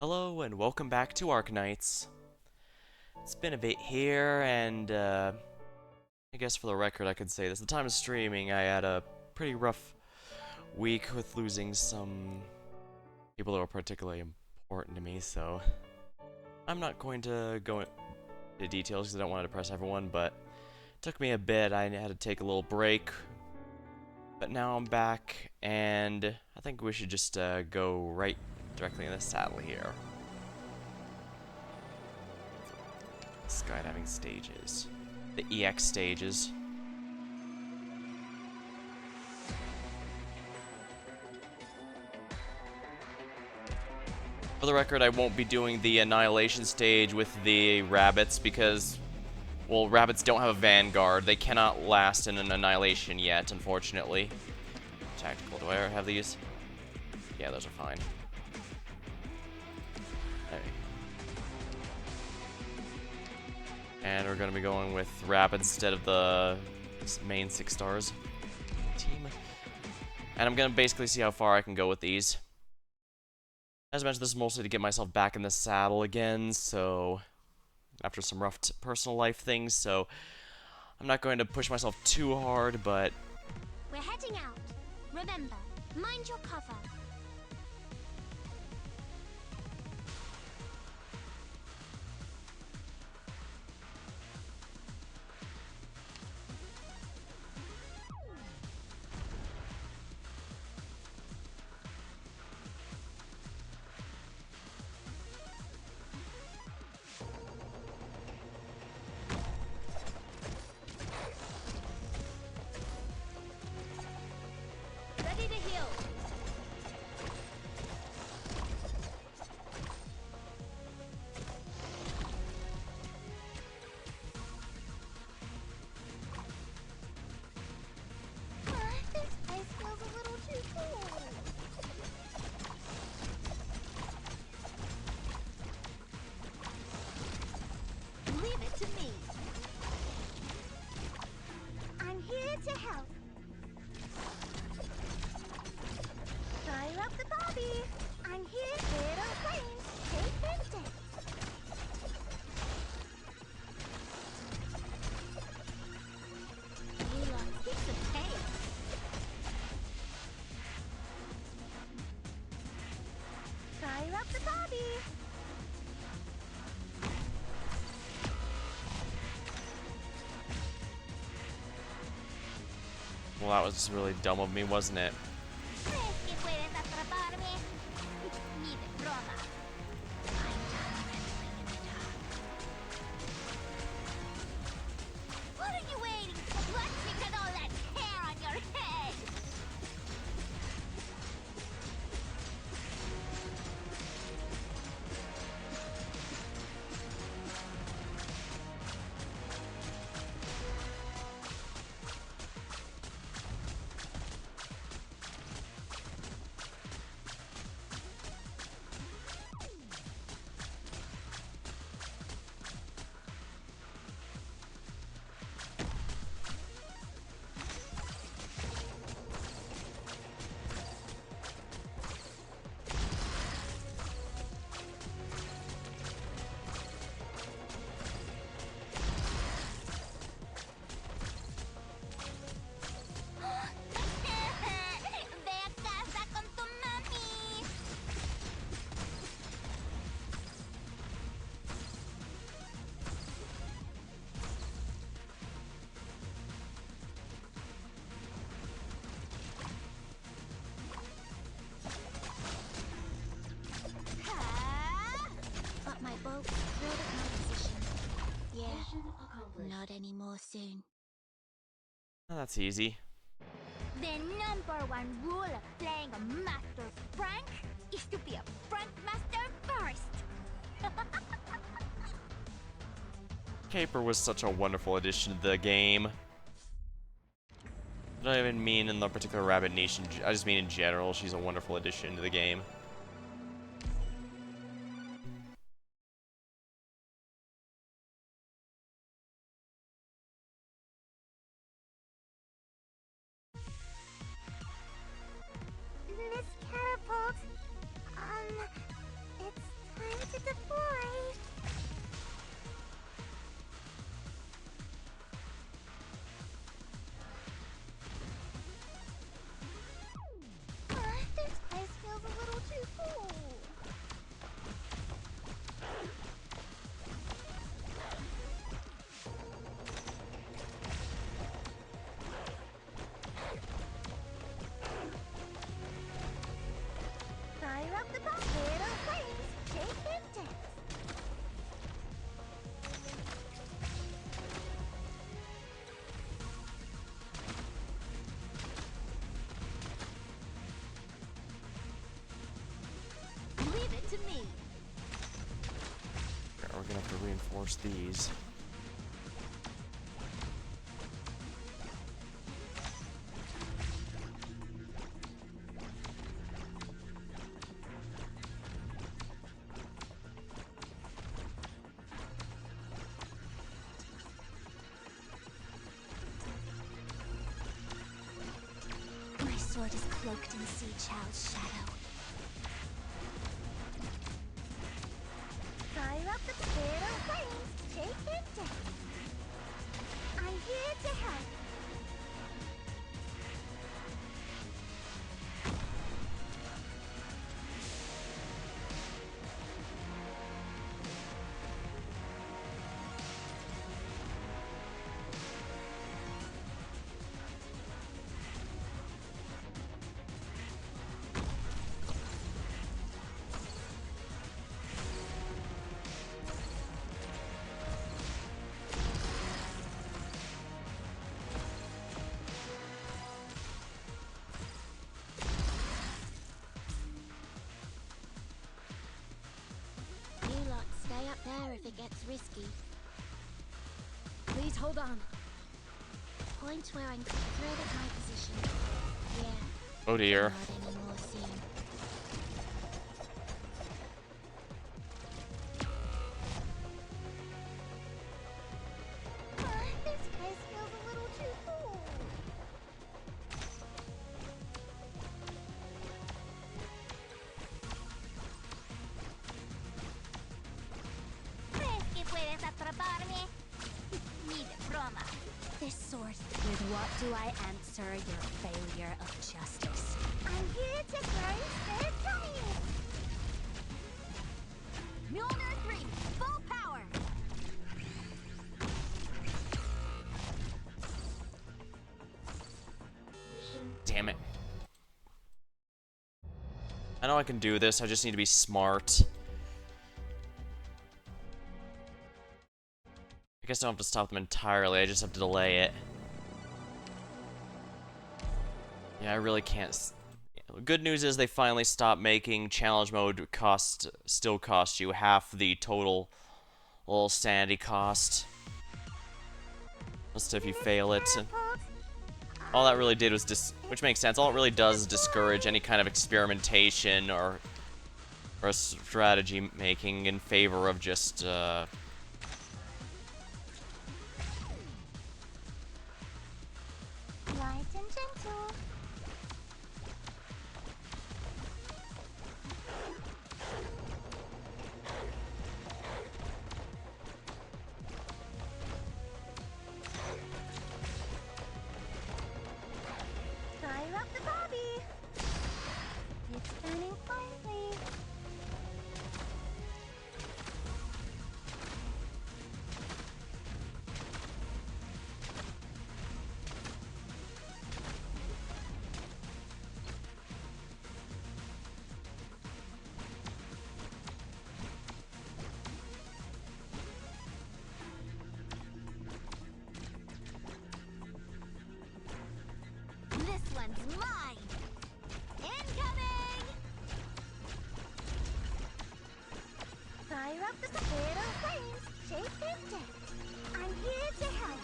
Hello and welcome back to Arknights. It's been a bit here, and I guess for the record I could say this. At the time of streaming, I had a pretty rough week with losing some people that were particularly important to me, so I'm not going to go into details because I don't want to depress everyone, but it took me a bit. I had to take a little break, but now I'm back, and I think we should just go right directly in the saddle here. Skydiving stages. The EX stages. For the record, I won't be doing the Annihilation stage with the rabbits because, well, rabbits don't have a Vanguard. They cannot last in an Annihilation yet, unfortunately. Tactical, do I have these? Yeah, those are fine. And we're going to be going with Rapid instead of the main 6 stars team. And I'm going to basically see how far I can go with these. As I mentioned, this is mostly to get myself back in the saddle again, so after some rough personal life things, so I'm not going to push myself too hard, but... We're heading out. Remember, mind your cover. Ready to heal. This ice feels a little too cold. Leave it to me. I'm here to help. Fire up the Bobby. I'm here. Little flames. Take vengeance. You lost piece of cake. Fire up the Bobby. Well, that was really dumb of me, wasn't it? ¿Crees que puedes atraparme? Ni de broma. What are you waiting for? Watching at all that hair on your head? Ve a casa con tu mami. But my boat's good at my position. Yeah, not anymore soon. Oh, that's easy. The #1 rule of playing a master prank is to be a prank master first. Caper was such a wonderful addition to the game. I don't even mean in the particular rabbit niche, I just mean in general, she's a wonderful addition to the game. Miss Catapult, it's reinforce these. My sword is cloaked in Sea Chow's shadow. Fire up the potato flames, take it down. I'm here to help. You lot stay up there if it gets risky. Please hold on. Point where I'm thread at my position. Yeah. Oh dear. Not anymore soon. This place feels a little too cool. ¿Crees que puedes atraparme? Ni de broma. This sword. With what do I answer your failure of justice? I'm here to grace their giant. Mjolnir 3, full power. Damn it. I know I can do this, I just need to be smart. I guess I don't have to stop them entirely, I just have to delay it. Yeah, I really can't. Good news is they finally stopped making challenge mode still cost you half the total little sanity cost. Just if you fail it. All that really did was which makes sense. All it really does is discourage any kind of experimentation or strategy making in favor of just Light and gentle. Fire up the Bobby. It's burning quietly. This one's mine! Incoming! Fire up the potato flames! Shake it down! I'm here to help!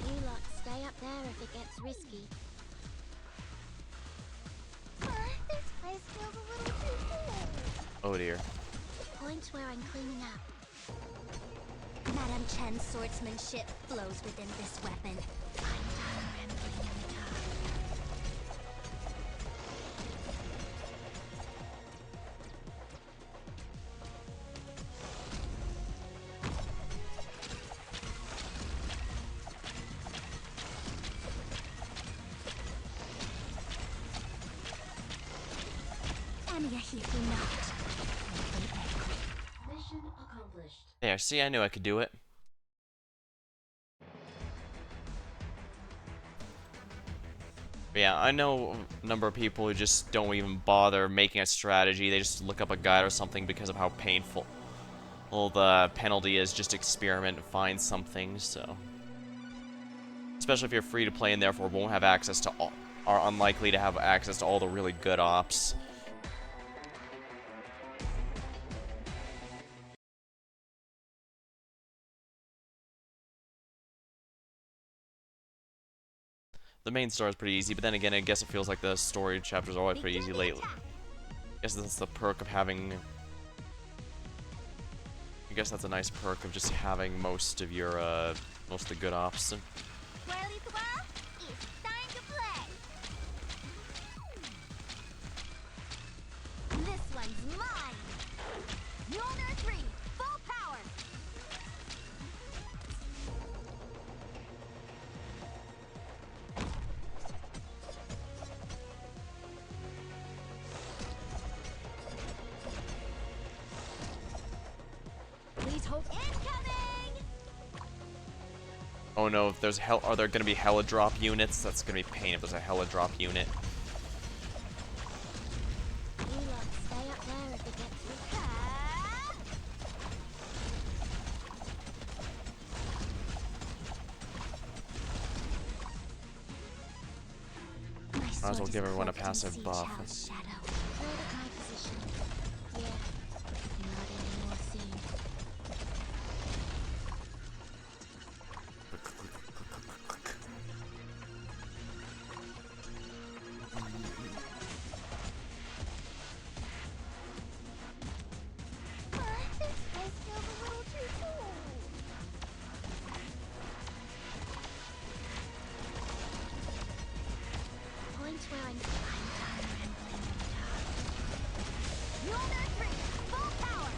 You lot stay up there if it gets risky. This place feels a little too cool. oh dear. Point where I'm cleaning up. Madame Chen's swordsmanship flows within this weapon. I'm done rambling in the dark. If you're not, make them angry. Mission accomplished. There, see, I knew I could do it. But yeah, I know a number of people who just don't even bother making a strategy. They just look up a guide or something because of how painful the penalty is. Just experiment and find something, so. Especially if you're free to play and therefore won't have access to all, are unlikely to have access to all the really good ops. The main story is pretty easy, but then again, I guess it feels like the story chapters are always pretty easy lately. I guess that's the perk of having... I guess that's a nice perk of just having most of your, most of the good ops. Well, it's time to play. This one's mine. Mjolnir 3, full power. Please hold incoming. Oh no, if there's are there gonna be hella drop units? That's gonna be pain if there's a hella drop unit. You lot stay up there if it gets you. Might as well give everyone a passive buff. Where I'm done rambling in the dark. Mjolnir 3, full power!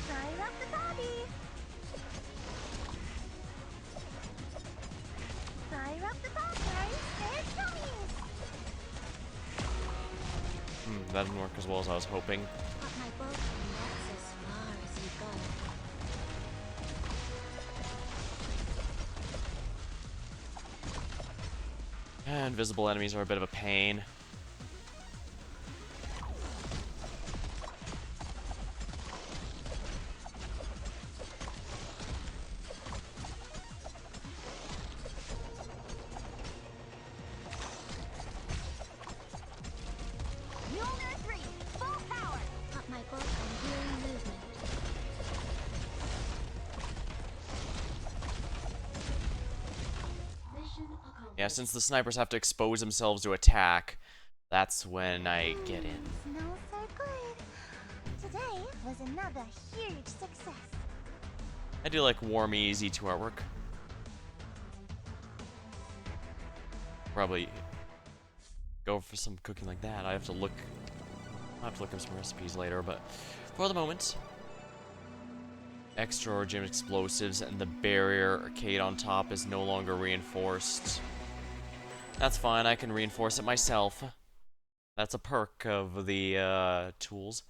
Fire up the bobby! Fire up the bombers! There's dummies! That didn't work as well as I was hoping. But my bolt, and that's as far as you go. Invisible enemies are a bit of a pain. Mjolnir 3, full power! Put my bolt on healing movement. Mission accomplished. Yeah, since the snipers have to expose themselves to attack, that's when I get in. Smells so good. Today was another huge success. I do like warm, easy 2 artwork. Probably go for some cooking like that. I have to look up some recipes later, but for the moment, extra or gym explosives and the barrier arcade on top is no longer reinforced. That's fine, I can reinforce it myself. That's a perk of the tools.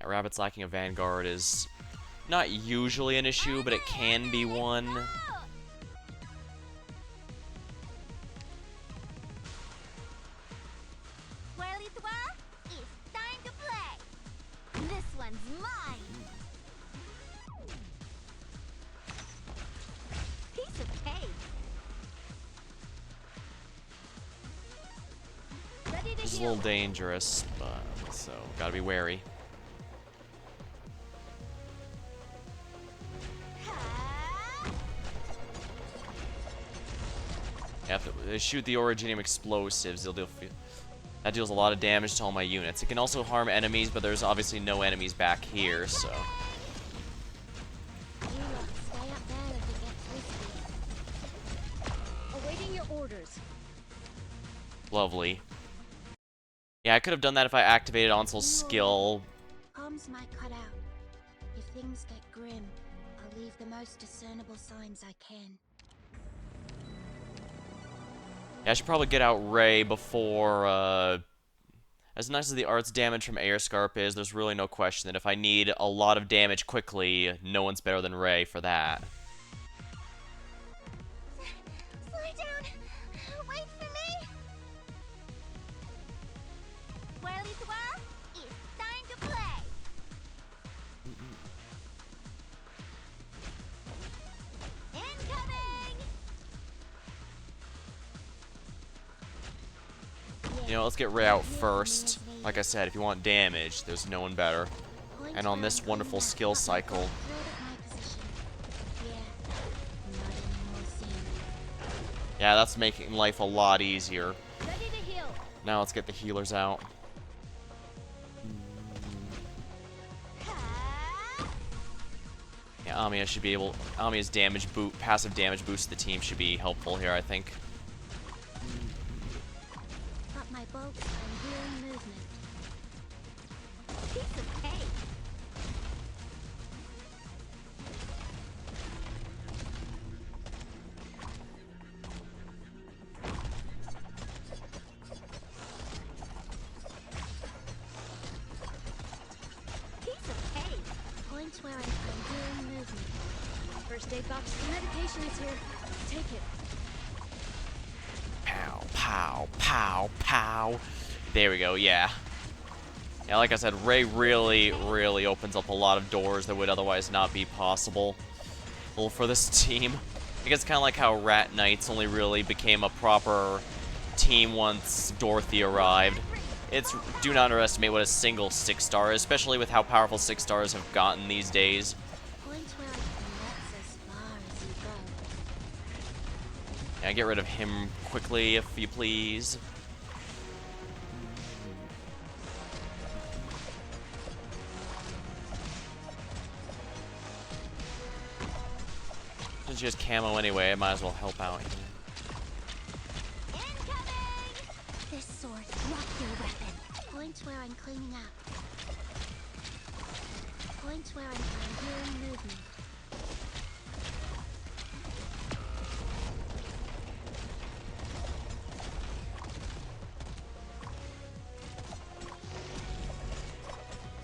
Yeah, Rabbits lacking a Vanguard is not usually an issue, but it can be one. Well, it's time to play. This one's mine. Piece of cake. Ready to It's a heal. little dangerous, but so gotta be wary. Yeah, if they shoot the Originium explosives, that deals a lot of damage to all my units. It can also harm enemies, but there's obviously no enemies back here, so. You lot stay up there if it gets risky. Awaiting your orders. Lovely. Yeah, I could have done that if I activated Onsl's skill. Comms might cut out. If things get grim, I'll leave the most discernible signs I can. Yeah, I should probably get out Ray before, as nice as the arts damage from Air Scarp is, there's really no question that if I need a lot of damage quickly, no one's better than Ray for that. Slow down. Wait for me. Whirly swirl, it's time to play. Incoming. You know, let's get Ray out first. Like I said, if you want damage, there's no one better. And on this wonderful skill cycle, yeah, that's making life a lot easier. Ready to heal. Now let's get the healers out. Yeah, Amiya should be able. Amiya's passive damage boost to the team should be helpful here, I think. But my bolts are healing movement. Piece of cake. Piece of cake. Point where I'm healing movement. First aid box for medication is here. Take it. Pow, pow, pow, pow. There we go, yeah. Yeah, like I said, Ray really, really opens up a lot of doors that would otherwise not be possible. Well, for this team. I guess it's kind of like how Arknights only really became a proper team once Dorothy arrived. Do not underestimate what a single 6-star is, especially with how powerful 6-stars have gotten these days. Point where I can as far as you go. Yeah, get rid of him quickly, if you please. Since she has camo anyway, I might as well help out. Incoming! This sword, drop your weapon. Point where I'm cleaning up. Point where I'm healing movement.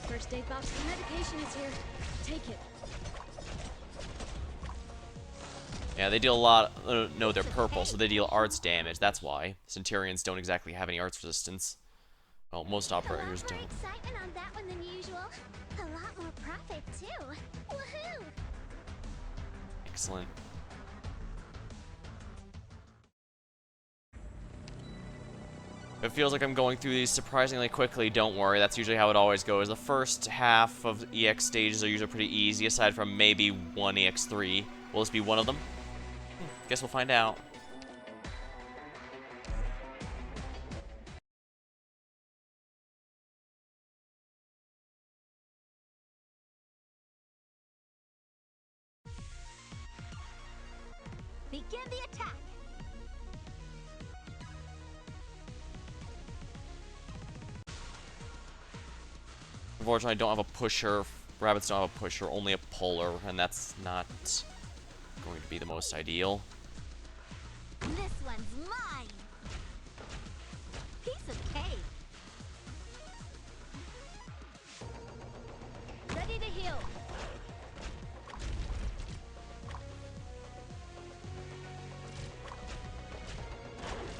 First aid box for medication is here. Take it. Yeah, they deal a lot. No, they're purple, so they deal arts damage. That's why. Centurions don't exactly have any arts resistance. Well, most operators A lot don't. more excitement on that one than usual. A lot more profit too. Woohoo! Excellent. It feels like I'm going through these surprisingly quickly. Don't worry, that's usually how it always goes. The first half of EX stages are usually pretty easy, aside from maybe one EX3. Will this be one of them? Guess we'll find out. Begin the attack. Unfortunately, I don't have a pusher. Rabbits don't have a pusher, only a puller, and that's not going to be the most ideal. This one's mine. Piece of cake. Ready to heal.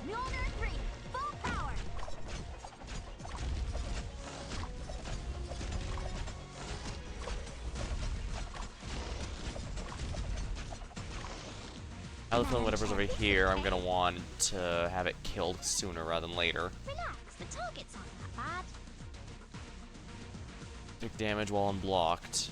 Mjolnir 3, full power. I have a feeling whatever's over here, I'm gonna want to have it killed sooner rather than later. Relax, the target's not that bad. Take damage while unblocked.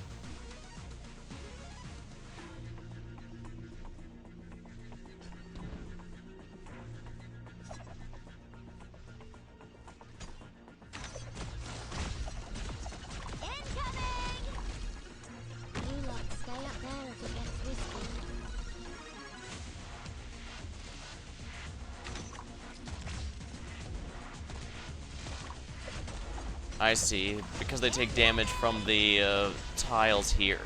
Incoming! You lot stay up there if it gets risky. I see. Because they take damage from the tiles here.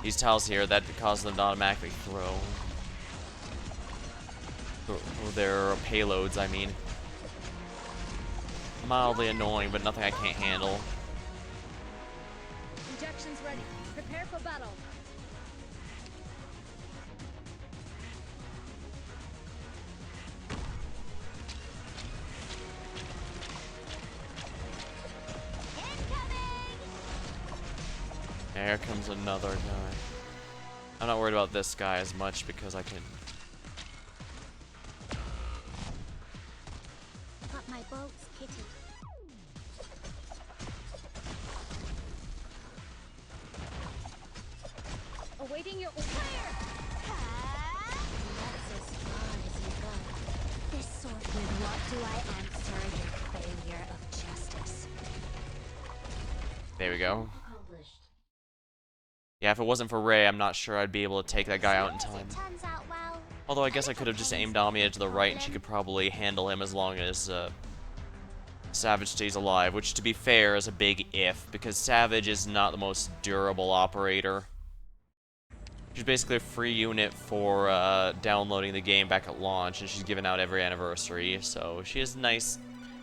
These tiles here, that causes them to automatically throw. their payloads, I mean. Mildly annoying, but nothing I can't handle. Injections ready. Prepare for battle. There comes another guy. I'm not worried about this guy as much because I can... Got my bolts kitted. Awaiting your fire. That's as far as you go. This sword. With what do I answer your failure of justice? There we go. Accomplished. Yeah, if it wasn't for Ray, I'm not sure I'd be able to take that guy out in time. It turns out well. Although I guess I could have just aimed Amia to the right and she could probably handle him as long as Savage stays alive, which to be fair is a big if, because Savage is not the most durable operator. She's basically a free unit for downloading the game back at launch, and she's given out every anniversary, so she is nice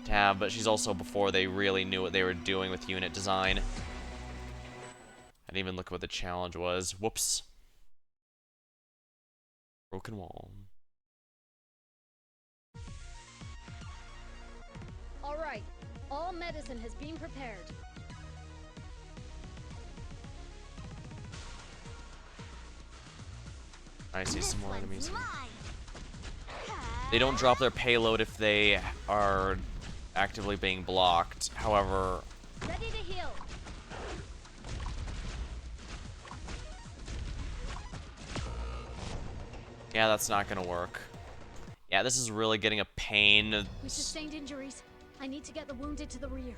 to have, but she's also before they really knew what they were doing with unit design. I didn't even look at what the challenge was. Whoops. Broken wall. All right. All medicine has been prepared. I see some more enemies. Mine. They don't drop their payload if they are actively being blocked. However, Ready to heal. yeah, that's not gonna work. Yeah, this is really getting a pain. We sustained injuries. I need to get the wounded to the rear.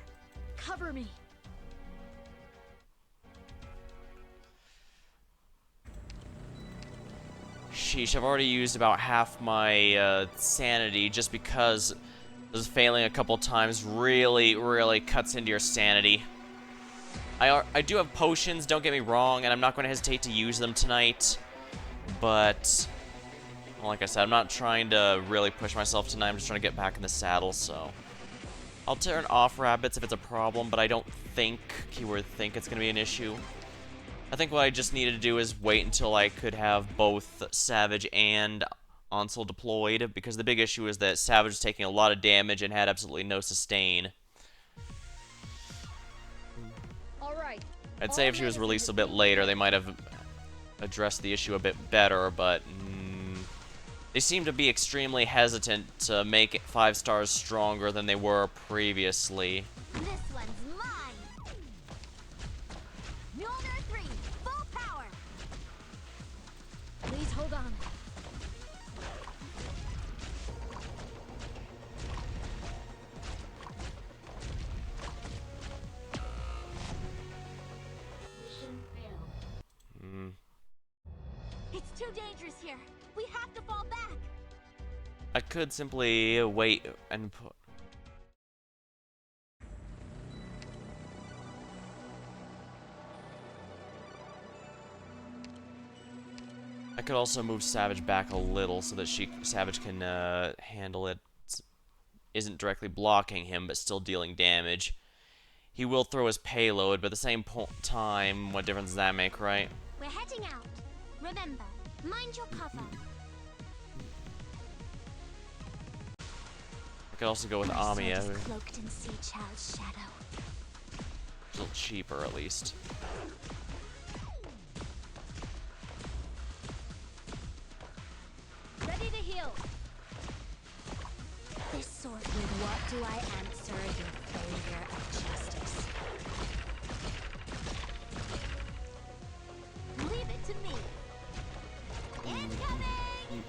Cover me. Sheesh, I've already used about half my sanity just because this failing a couple times really cuts into your sanity. I do have potions, don't get me wrong, and I'm not going to hesitate to use them tonight, but well, like I said, I'm not trying to really push myself tonight. I'm just trying to get back in the saddle, so I'll turn off rabbits if it's a problem, but I don't think, keyword think, it's going to be an issue. I think what I just needed to do is wait until I could have both Savage and Ansel deployed, because the big issue is that Savage was taking a lot of damage and had absolutely no sustain. All right. I'd say if she was released a bit later, they might have addressed the issue a bit better, but they seem to be extremely hesitant to make it 5 stars stronger than they were previously. This one's mine. Mjolnir 3, full power. Please hold on. Mission failed. It's too dangerous here. We have to fall back. I could simply wait and put... I could also move Savage back a little so that Savage can handle it. Isn't directly blocking him, but still dealing damage. He will throw his payload, but at the same time, what difference does that make, right? We're heading out. Remember, mind your cover. I could also go with My sword Amia, is who's cloaked in Sea Child's shadow. a little cheaper at least. Ready to heal. This sword. With what do I answer your failure of justice? Leave it to me. Incoming!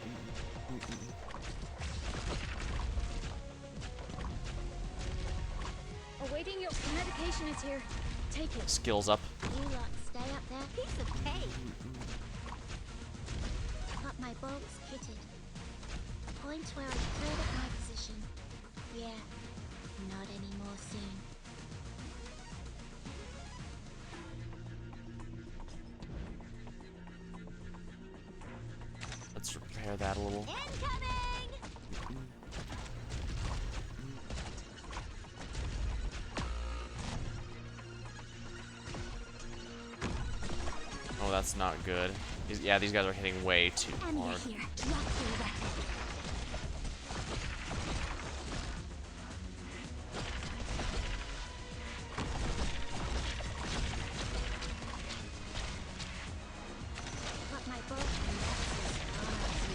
Awaiting your medication is here. Take it. Skills up. You lot stay up there. Piece of cake. Got my bolts kitted. Point where I cleared up my position. Yeah, not anymore soon. Let's repair that a little. Incoming! Oh, that's not good. Yeah, these guys are hitting way too Anya hard. here. Drop your weapon. Got my bow and that's as far as we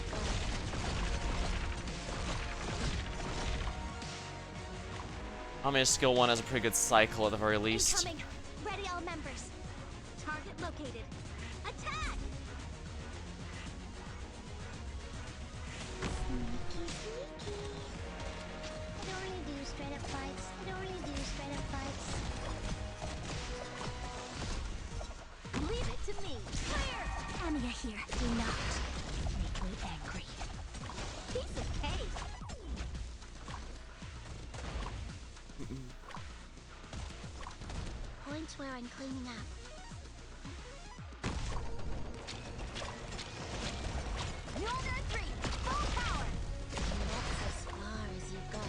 go. I mean, skill 1 has a pretty good cycle at the very least. Incoming. Ready all members. Target located. Attack! Sneaky, sneaky. I don't really do straight up fights. I don't really do straight up fights. Leave it to me. Clear! Anya here. Do not make me angry. Piece of cake. Point where I'm cleaning up. Yonder 3, full power! And that's as far as you go.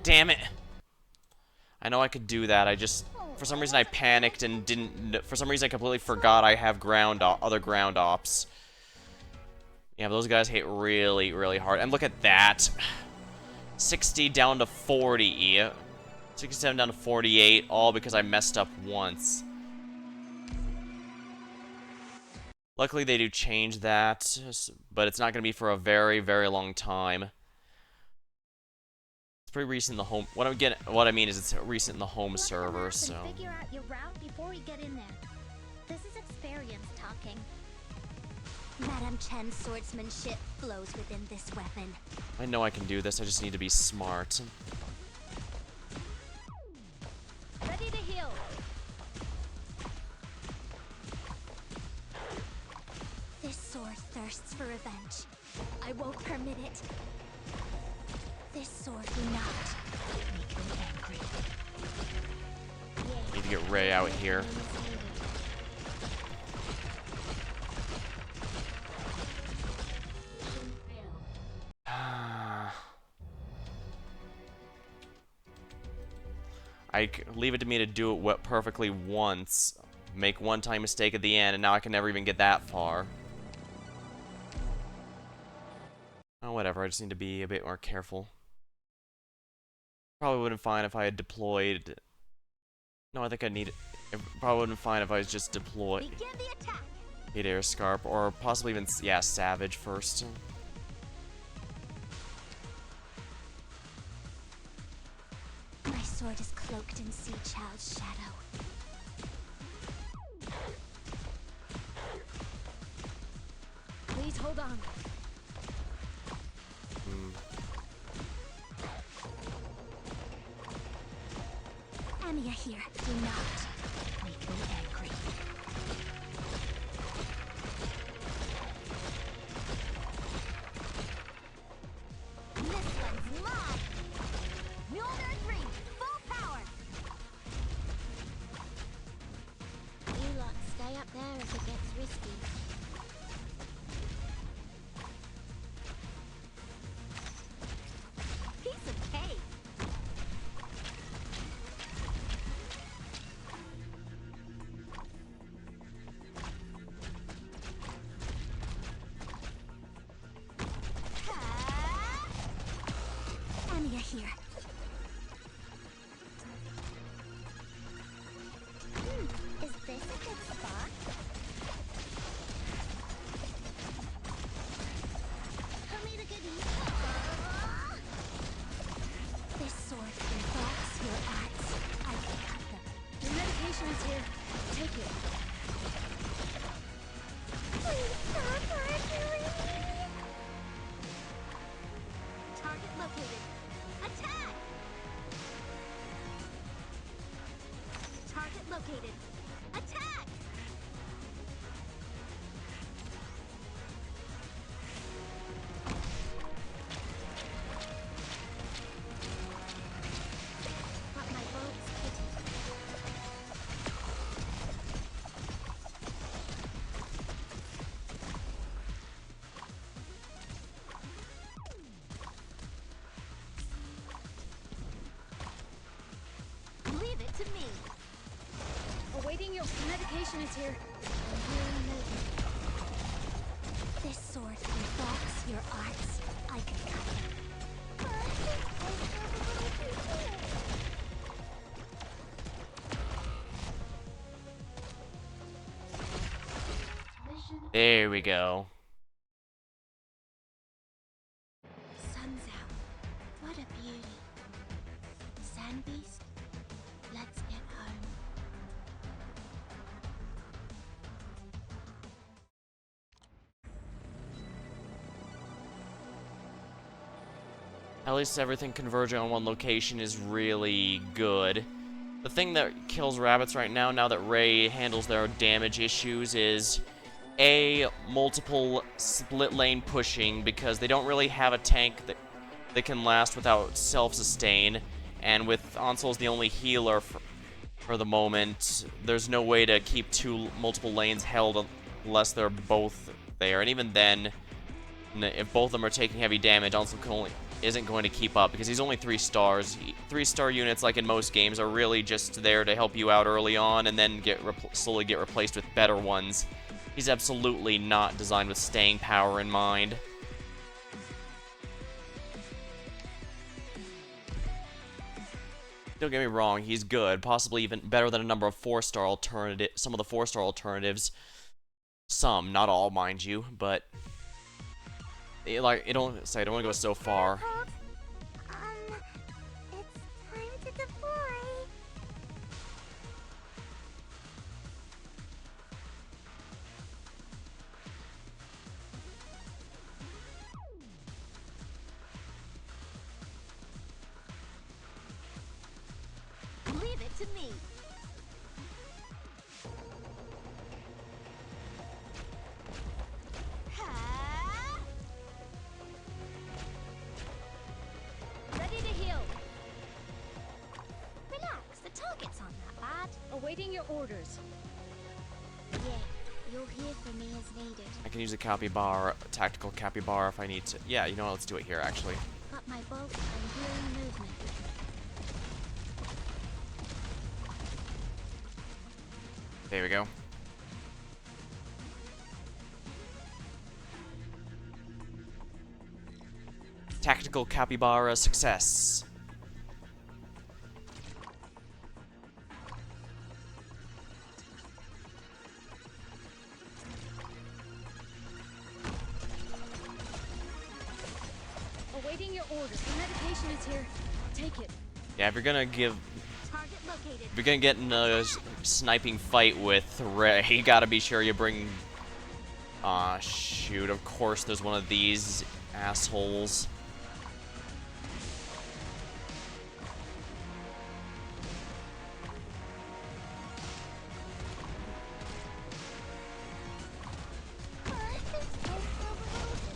Damn it! I know I could do that. I just, for some reason, I panicked and didn't. For some reason, I completely forgot I have other ground ops. Yeah, but those guys hit really, really hard. And look at that. 60 down to 40. 67 down to 48, all because I messed up once. Luckily, they do change that, but it's not going to be for a very, very long time. It's pretty recent in the home. What I mean is it's recent in the home server, so. Figure out your route before we get in there. This is experience talking. Madame Chen's swordsmanship flows within this weapon. I know I can do this. I just need to be smart. Ready to heal. This sword thirsts for revenge. I won't permit it. This sword will not make me angry. Need to get Ray out here. Leave it to me to do it perfectly once. Make one-time mistake at the end, and now I can never even get that far. Oh, whatever. I just need to be a bit more careful. Probably wouldn't find if I had deployed. No, I think I need it. It probably wouldn't find if I was just deployed. Begin the attack. Hit Air Scarp, or possibly even, yeah, Savage first. My sword is cloaked in Sea Child's shadow. Please hold on. Anya here. Do not make me angry. This one's mine. Yonder 3, full power. You lot stay up there if it gets risky. Piece of cake. Anya here. Is this a good spot? Tell me the goodies. This sword involves your arts. I can cut them. Your medication is here. Take it. Please stop arguing. Target located. Attack! Target located. Attack! Got my bolts kitted. medication is here. I'm hearing movement. This sword revokes your arts. I can cut them. Mission There we go. Sun's out. What a beauty. Sand beast, let's get home. At least everything converging on one location is really good. The thing that kills rabbits right now, now that Ray handles their damage issues, is multiple split lane pushing, because they don't really have a tank that can last without self-sustain, and with Ansel's the only healer for the moment, there's no way to keep multiple lanes held unless they're both there, and even then, if both of them are taking heavy damage, Ansel isn't going to keep up, because he's only 3 stars. 3-star units, like in most games, are really just there to help you out early on, and then slowly get replaced with better ones. He's absolutely not designed with staying power in mind. Don't get me wrong, he's good, possibly even better than a number of 4-star some of the 4-star alternatives. Some, not all, mind you, but I don't want to go so far. It's time to deploy. Leave it to me. Ha! Ready to heal. Relax, the target's aren't that bad. Awaiting your orders. Yeah, you'll hear from me as needed. I can use a tactical capybara if I need to. Yeah, you know what, let's do it here, actually. Got my bolt, I'm hearing movement. There we go. Tactical capybara success. Awaiting your orders. The medication is here. Take it. Yeah, if you're gonna Target located. if you're gonna get in a sniping fight with Ray, you gotta be sure you bring. Aw, shoot! Of course, there's one of these assholes.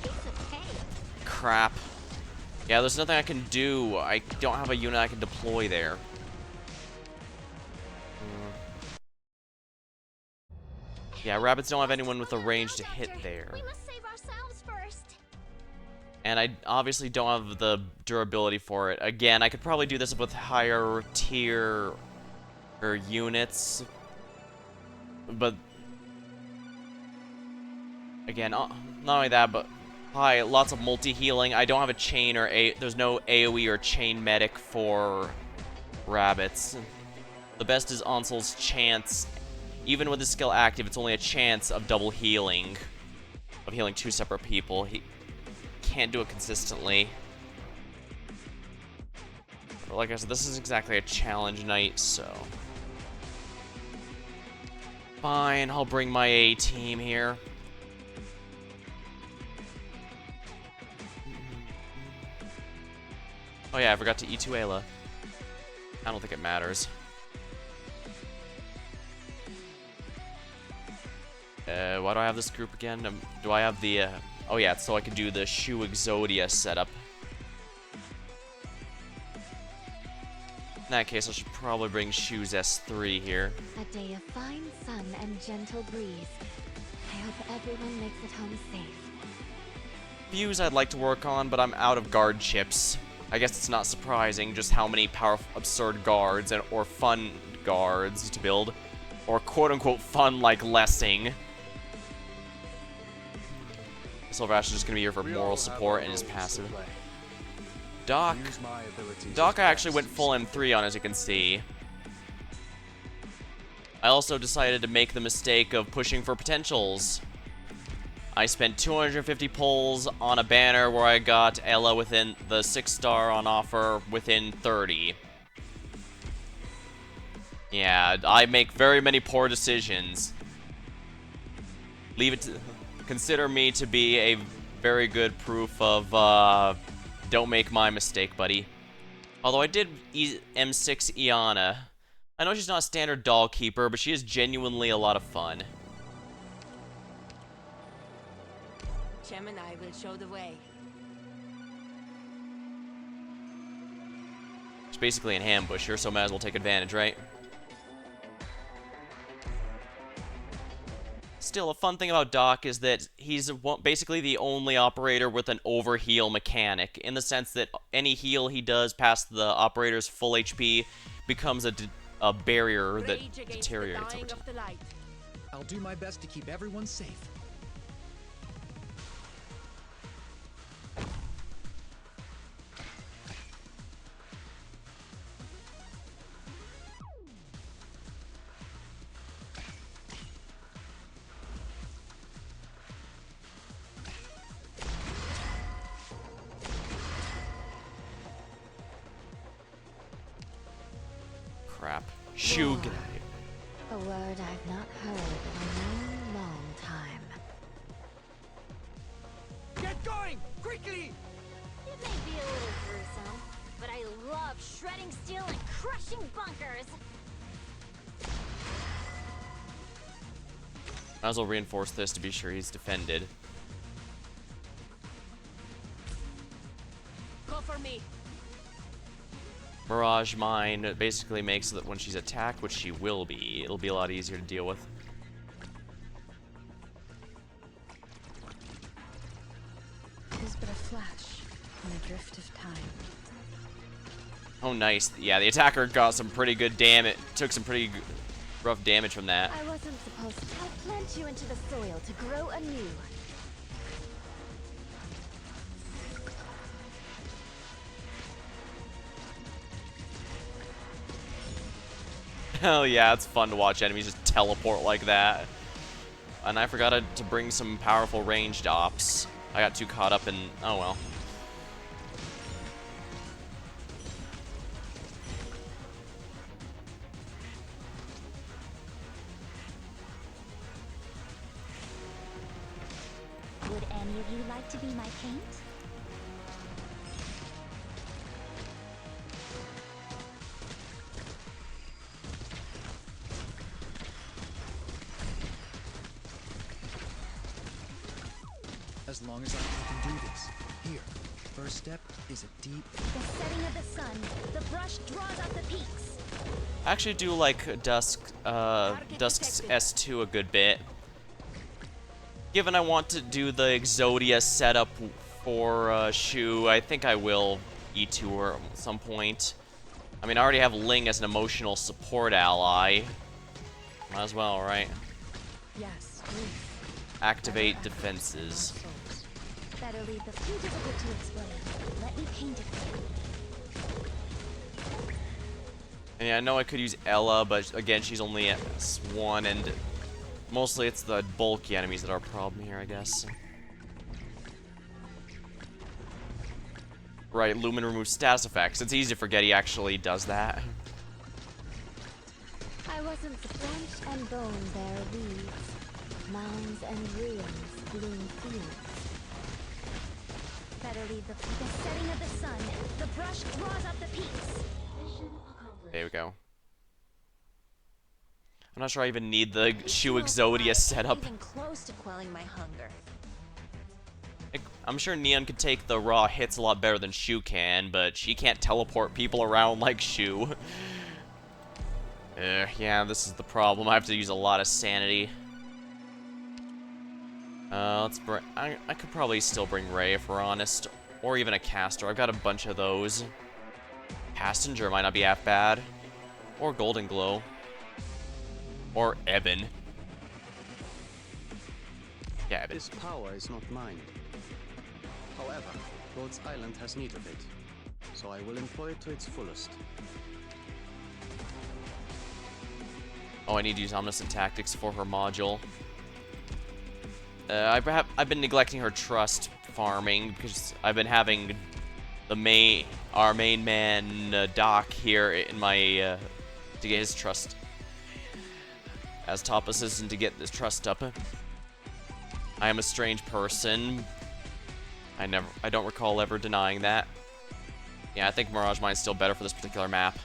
Piece of cake. Crap. Yeah, there's nothing I can do. I don't have a unit I can deploy there. Yeah, rabbits don't have anyone with a range to hit there. We must save ourselves first. And I obviously don't have the durability for it. Again, I could probably do this with higher tier units. But again, not only that, but lots of multi-healing. I don't have a chain there's no AoE or chain medic for rabbits. The best is Ansel's chance. Even with his skill active, it's only a chance of double healing. Of healing 2 separate people. He can't do it consistently. But like I said, this is exactly a challenge night, so... Fine, I'll bring my A team here. Oh yeah, I forgot to E2 Ayla. I don't think it matters. Why do I have this group again? Do I have the, oh yeah, so I could do the Shu Exodia setup. In that case, I should probably bring Shu's S3 here. A day of fine sun and gentle breeze. I hope everyone makes it home safe. Views I'd like to work on, but I'm out of guard chips. I guess it's not surprising just how many powerful, absurd guards or fun guards to build Or quote-unquote fun like Lessing. Silverash is just gonna be here for moral support and his passive. Doc. Doc I actually went full M3 on, as you can see. I also decided to make the mistake of pushing for potentials. I spent 250 pulls on a banner where I got Ella within the 6-star on offer within 30. Yeah, I make very many poor decisions. Consider me to be a very good proof of, don't make my mistake, buddy. Although I did M6 Iana. I know she's not a standard doll keeper, but she is genuinely a lot of fun. Chem and I will show the way. She's basically an ambusher, so might as well take advantage, right? Still, a fun thing about Doc is that he's basically the only operator with an overheal mechanic, in the sense that any heal he does past the operator's full HP becomes a barrier that deteriorates over time. I'll do my best to keep everyone safe. Crap. Shoo, get out of here. A word I've not heard in a long, long time. Get going! Quickly! It may be a little gruesome, but I love shredding steel and crushing bunkers. Might as well reinforce this to be sure he's defended. Go for me. Mirage Mine basically makes so that when she's attacked, which she will be, it'll be a lot easier to deal with. It is but a flash in a drift of time. Oh, nice. Yeah, the attacker got some pretty good damage. Took some pretty rough damage from that. I wasn't supposed to. I'll plant you into the soil to grow anew. Hell yeah, it's fun to watch enemies just teleport like that. And I forgot to bring some powerful ranged ops. I got too caught up in... oh well. Would any of you like to be my paint? As long as I can do this. Here, first step is a deep... The setting of the sun. The brush draws out the peaks. I actually do like Dusk's S2 a good bit. Given I want to do the Exodia setup for Shu, I think I will E2 her at some point. I mean, I already have Ling as an emotional support ally. Might as well, right? Yes, grief. Activate defenses. Better leave the too difficult to explain. Let me paint it for you. And yeah, I know I could use Ella, but again, she's only at S1, and mostly it's the bulky enemies that are a problem here, I guess. Right, Lumen removes status effects. It's easy to forget he actually does that. I wasn't flesh and bone bear weeds, mounds and ruins bloom fields. Better leave the setting of the sun. The brush draws out the peaks. Mission accomplished. There we go. I'm not sure I even need the Shu Exodia setup. Even close to quelling my hunger. I'm sure Neon could take the raw hits a lot better than Shu can, but she can't teleport people around like Shu. Yeah, this is the problem. I have to use a lot of sanity. Let's bring... I could probably still bring Ray if we're honest. Or even a caster. I've got a bunch of those. Passenger might not be half bad. Or Golden Glow. Or Eben. Yeah, Eben. This power is not mine. However, Rhodes Island has need of it, so I will employ it to its fullest. Oh, I need to use Omniscient Tactics for her module. I've been neglecting her trust farming because I've been having our main man Doc here in my to get his trust as top assistant to get this trust up. I am a strange person. I don't recall ever denying that. Yeah, I think Mirage Mine's still better for this particular map.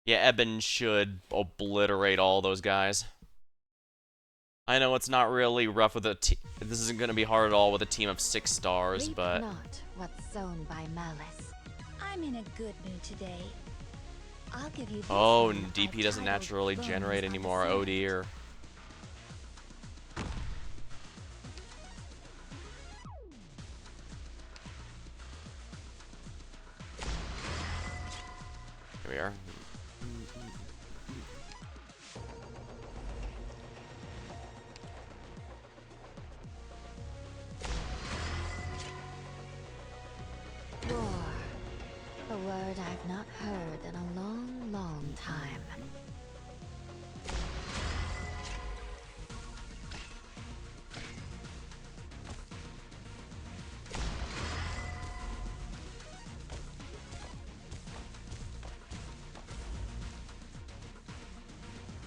Yeah, Eben should obliterate all those guys. I know it's not really rough with this isn't going to be hard at all with a team of 6 stars, Reap but not what's sown by malice. I'm in a good mood today. I'll give you this oh, one and I've DP doesn't titled naturally Bones generate on the anymore. Sea. Oh dear. Here we are. War. A word I've not heard in a long, long time.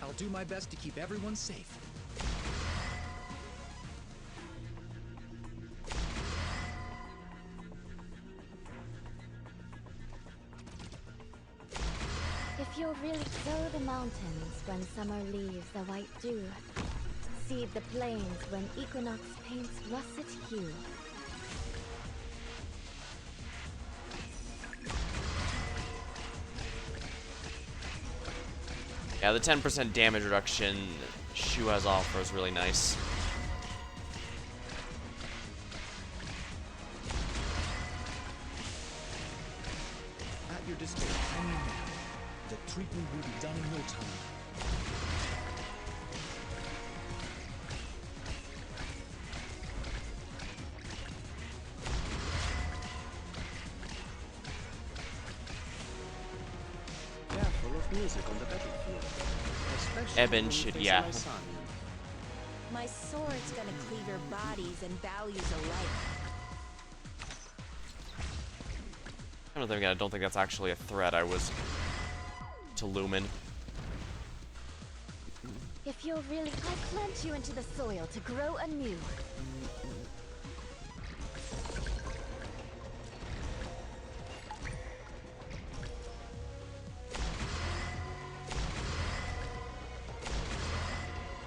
I'll do my best to keep everyone safe. If you'll really sow the mountains when summer leaves the white dew, seed the plains when equinox paints russet hue. Yeah, the 10% damage reduction Shu has offer is really nice. At your disposal, I mean now. The treatment will be done in no time. Careful of music on the battlefield. Especially Eben when you should- face yeah. my son. My sword's gonna cleave your bodies and values alike. I don't think that's actually a threat. I was to Lumen. If you'll really, I plant you into the soil to grow anew.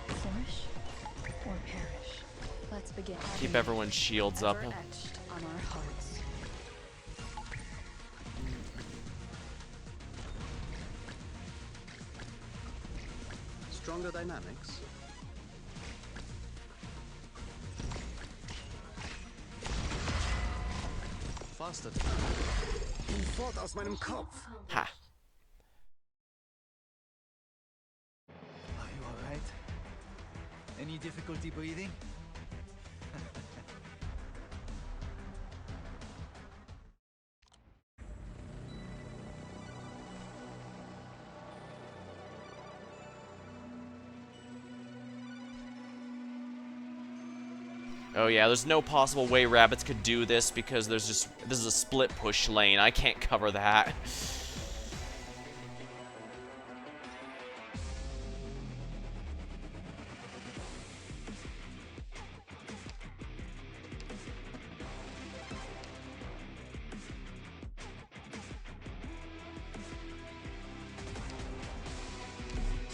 Flourish or perish. Let's begin. Keep everyone's shields up. Ever etched on our hearts. Stronger dynamics. Faster time. Fort aus meinem Kopf. Ha. Are you alright? Any difficulty breathing? Oh yeah, there's no possible way rabbits could do this because this is a split push lane. I can't cover that.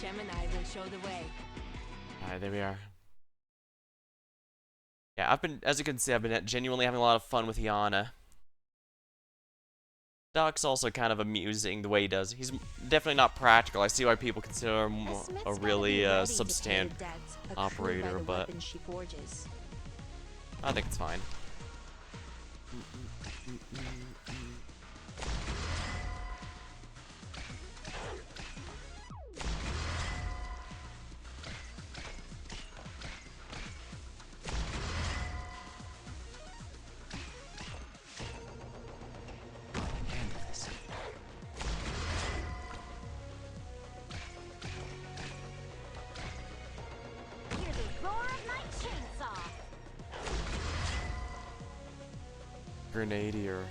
Gemini will show the way. Alright, there we are. Yeah, as you can see, I've been genuinely having a lot of fun with Yana. Doc's also kind of amusing the way he does. He's definitely not practical. I see why people consider him a really substandard operator, but She forges. I think it's fine. Handle this. Hear the roar of my chainsaw. Grenadier.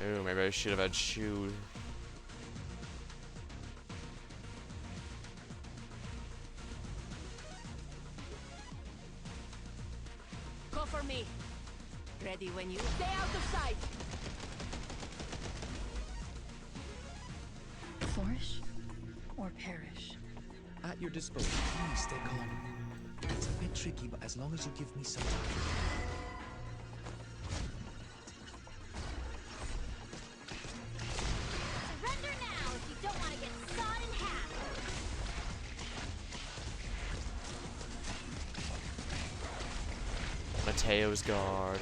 Ooh, maybe I should have had shoe. Go for me. Ready when you stay out of sight. Flourish or perish? At your disposal. Please stay calm. It's a bit tricky, but as long as you give me some time. Surrender now if you don't want to get sawed in half. Mateo's guard.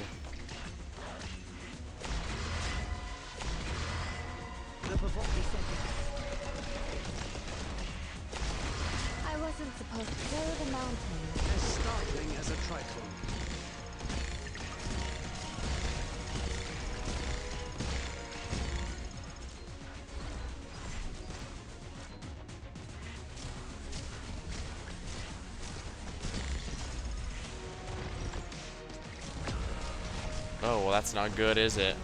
I wasn't supposed to go the mountain. As startling as a trifle. Oh, well, that's not good, is it?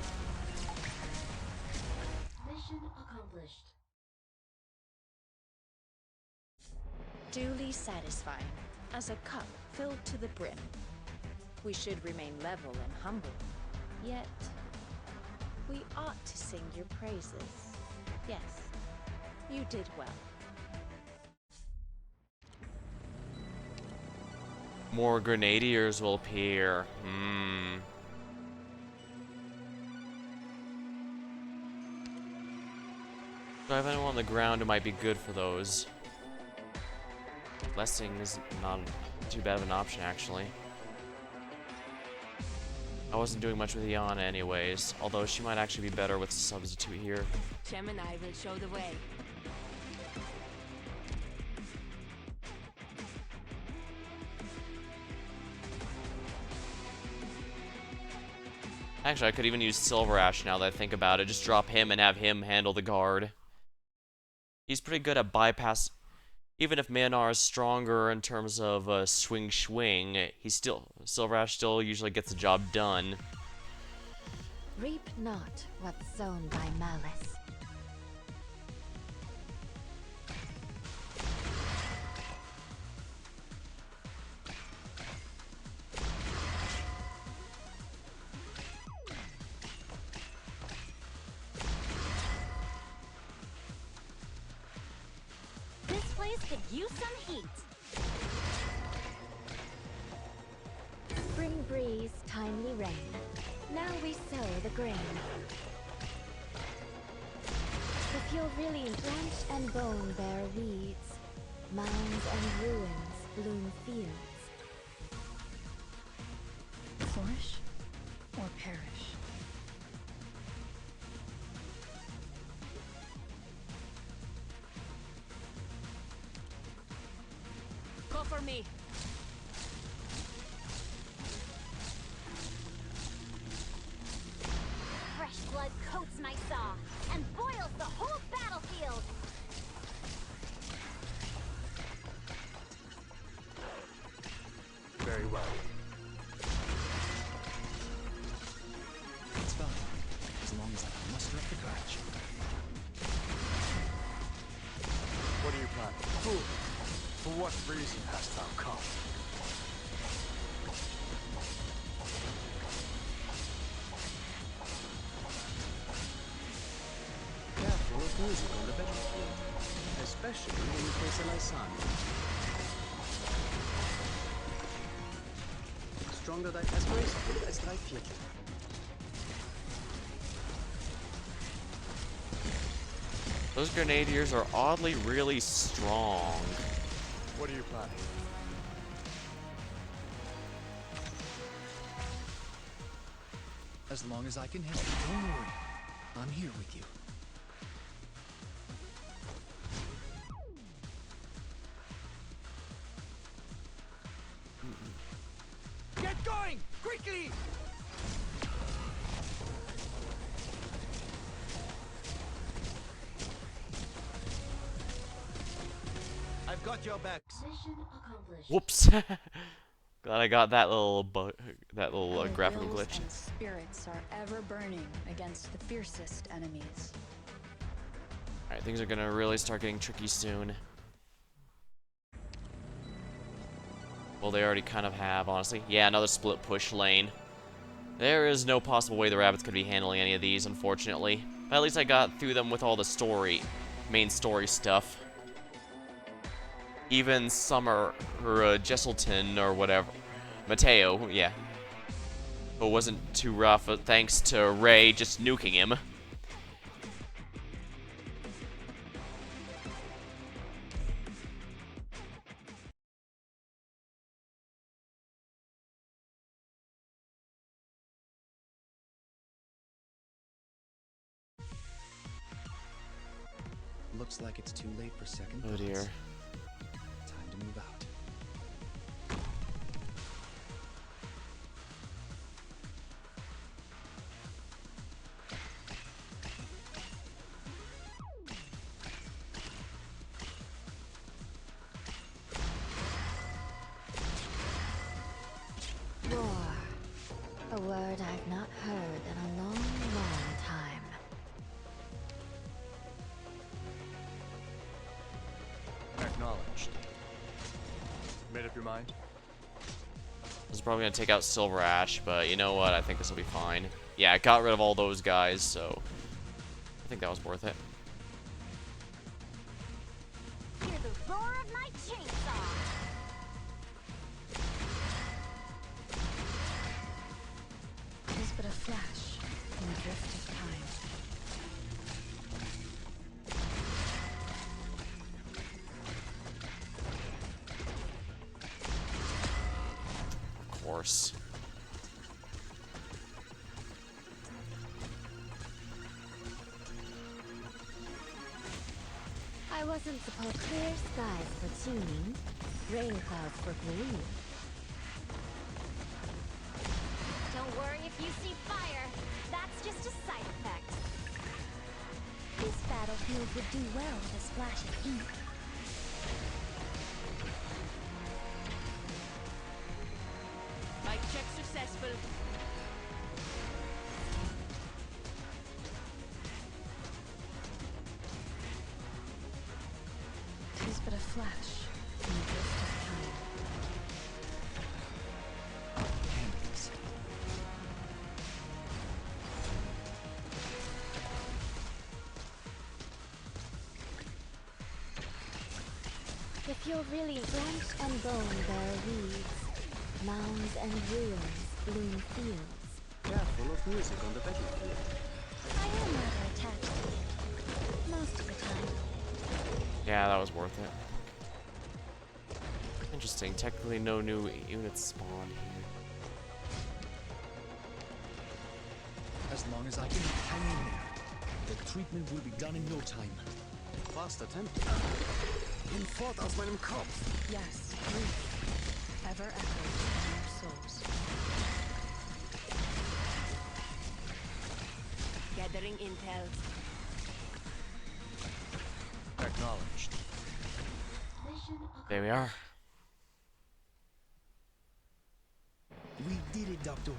Mission accomplished. Duly satisfying, as a cup filled to the brim. We should remain level and humble. Yet, we ought to sing your praises. Yes, you did well. More grenadiers will appear. Hmm. Do I have anyone on the ground who might be good for those? Blessing is not too bad of an option, actually. I wasn't doing much with Iana anyways, although she might actually be better with substitute here. Gemini will show the way. Actually, I could even use Silver Ash now that I think about it. Just drop him and have him handle the guard. He's pretty good at bypass. Even if Manar is stronger in terms of swing, Silver Ash still usually gets the job done. Reap not what's sown by malice. This place could use some heat. Spring breeze, timely rain. Now we sow the grain. If you're really branch and bone bear weeds, mounds and ruins bloom fields. Flourish or perish? Go for me. Fresh blood coats my saw and boils the whole battlefield. Very well. It's fine. As long as I can muster up the courage. What are you planning? Fool! For what reason hast thou come? Careful of music on the battlefield, especially in case of Lysani. Stronger thy as graceful as thy flicker. Those grenadiers are oddly really strong. What are you planning? As long as I can help, don't worry. I'm here with you. Get going! Quickly! I've got your backs. Mission accomplished. Whoops. Glad I got that little graphical Wills glitch. and spirits are ever burning against the fiercest enemies. Alright, things are gonna really start getting tricky soon. Well, they already kind of have, honestly. Yeah, another split push lane. There is no possible way the rabbits could be handling any of these, unfortunately. But at least I got through them with all the main story stuff. Even Summer, or Jesselton, or whatever. Mateo, yeah. But wasn't too rough, thanks to Ray just nuking him. Looks like it's too late for second Oh thoughts. dear. Time to move out. Roar. A word I've not heard in a long, long time. Acknowledged. Made up your mind? I was probably gonna take out Silver Ash, but you know what? I think this will be fine. Yeah, I got rid of all those guys, so I think that was worth it. Hear the roar of my chainsaw. Tis but a flash in the drift of time. Of course. I wasn't supposed clear skies for tuning, rain clouds for green. Don't worry if you see fire. That's just a side effect. This battlefield would do well with a splash of ink. Mic check successful. Tis but a flash in the drift of time. Candles. If you're really flesh and bone bear weeds, mounds and ruins bloom fields. Careful of music on the battlefield. I am rather attached to it. Most of the time. Yeah, that was worth it. Interesting. Technically, no new units spawned here. As long as I can hang in there, the treatment will be done in no time. Fast attempt. Hinfort aus meinem Kopf. Yes, grief ever echoes in our souls. Gathering intel. Acknowledged. Mission There we are. We did it, Doctor.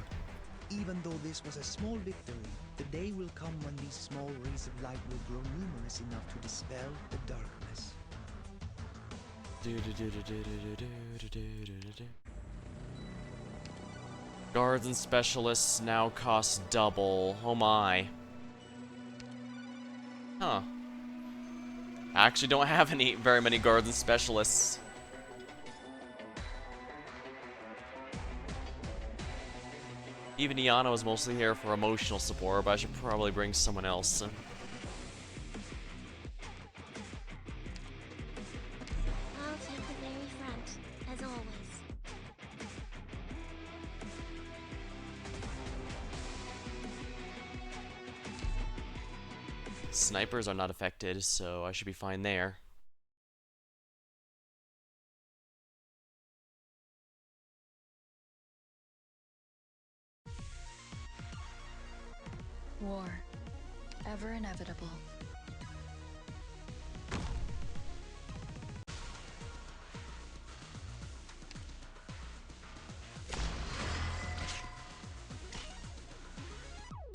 Even though this was a small victory, the day will come when these small rays of light will grow numerous enough to dispel the darkness. Guards and specialists now cost double. Oh my. Huh. I actually don't have very many guards and specialists. Even Iana was mostly here for emotional support, but I should probably bring someone else. I'll take the very front, as always. Snipers are not affected, so I should be fine there. War. Ever inevitable.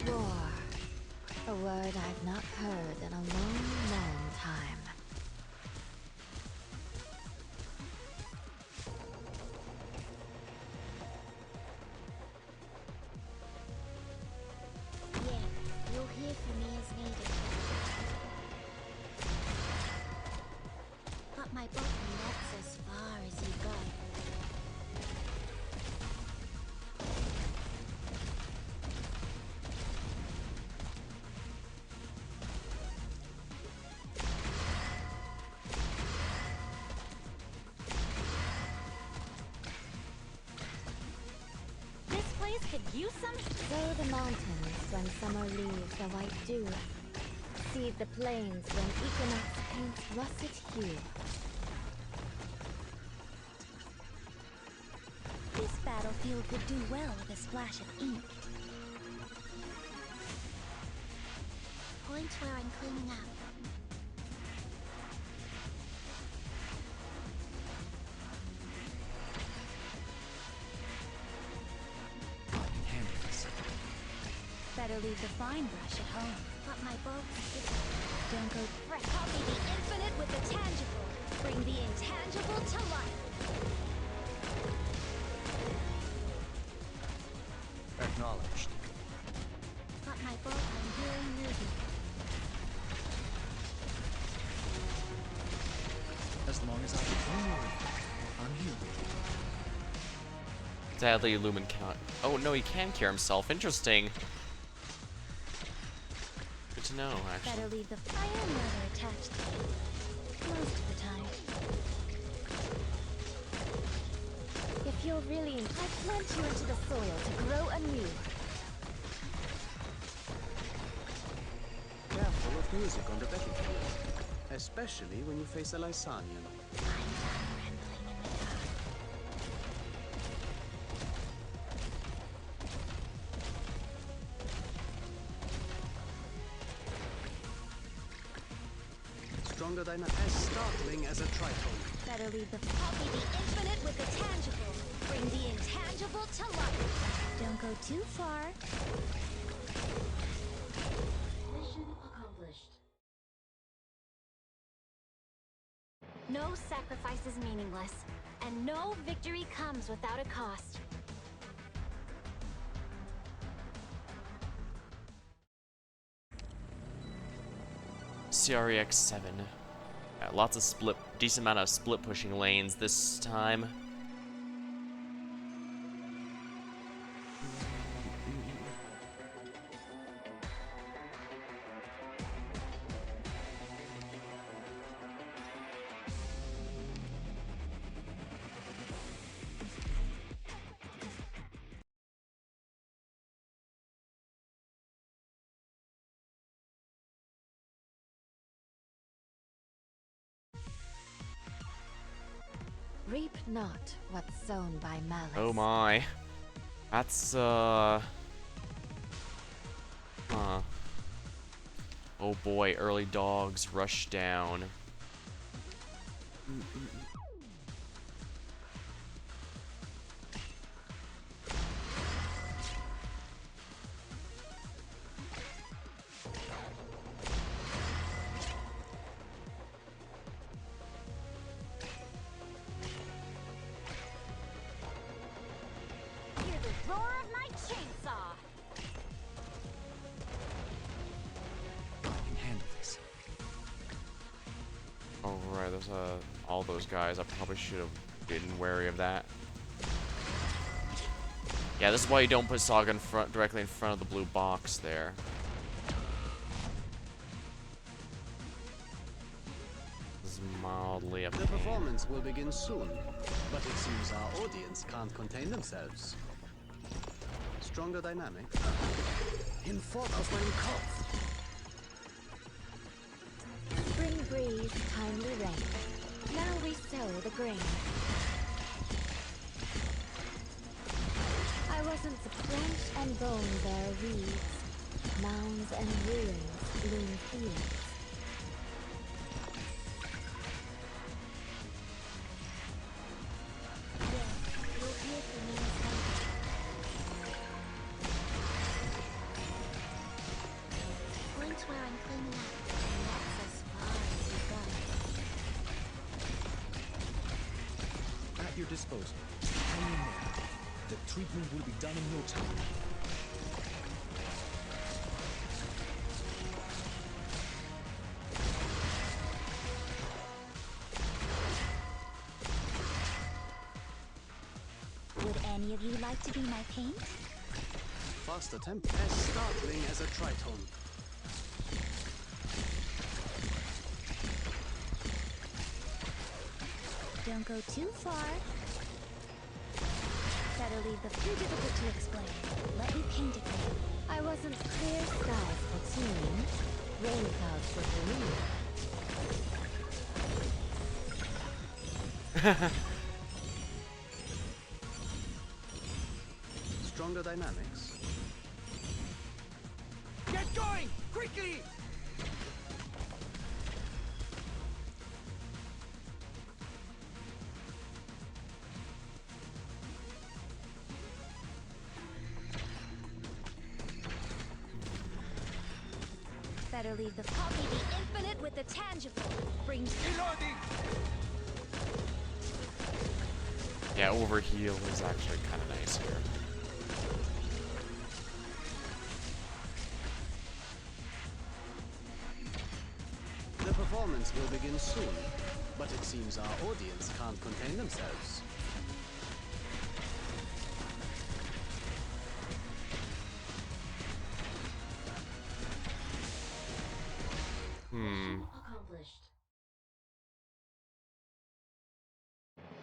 War. A word I've not heard in a long, long time. Yeah, you'll hear from me as needed. But my boat that's as far as you go. This place could use some. Sow the mountains when summer leaves the white dew. Seed the plains when equinox paints russet hue. This battlefield would do well with a splash of ink. Point where I'm cleaning up. I can handle this. Better leave the fine brush at home. But my boat. Don't go. Copy the infinite with the tangible. Bring the intangible to life. Acknowledged. But my boat, I'm hearing movement. As long as I can clean away, I'm here. Sadly, Lumen cannot. Oh no, he can cure himself. Interesting. Good to know, actually. Better leave the fire mother attached to you. Most of the time. If you're really I plant you into the soil to grow anew. Careful of music on the battlefield, especially when you face a Lysanian. I'm done rambling in the dark. Stronger than as startling as a tritone. Better leave the copy the infinite with the tangible. Bring the intangible to life. Don't go too far. Mission accomplished. No sacrifice is meaningless, and no victory comes without a cost. CREX 7. Lots of decent amount of split pushing lanes this time. Reap not what's sown by malice. Oh my. That's, Huh. Oh boy, early dogs rush down. Hear the roar of my chainsaw. I can handle this. Alright, there's all those guys. I probably should have been wary of that. Yeah, this is why you don't put Saga directly in front of the blue box there. This is mildly up. The performance will begin soon, but it seems our audience can't contain themselves. Stronger dynamic. In front of mein Kopf. breeze, timely rain. Now we sow the grain. I wasn't flesh and bone bear weeds. Mounds and ruins bloom fields. You'll hear from me as well. Point where I'm cleaning up, and that's as far as you go. At your disposal. Hang in there. The treatment will be done in no time. Would any of you like to be my paint? Fast attempt as startling as a tritone. Don't go too far. Better leave the too difficult to explain. Let me paint it for you. I wasn't clear skies for teens, rain clouds for green. Stronger dynamics. Get going! Quickly! Better leave the copy the infinite with the tangible. Brings Reloading! Yeah, overheal is actually kind of nice here. The performance will begin soon, but it seems our audience can't contain themselves. Accomplished.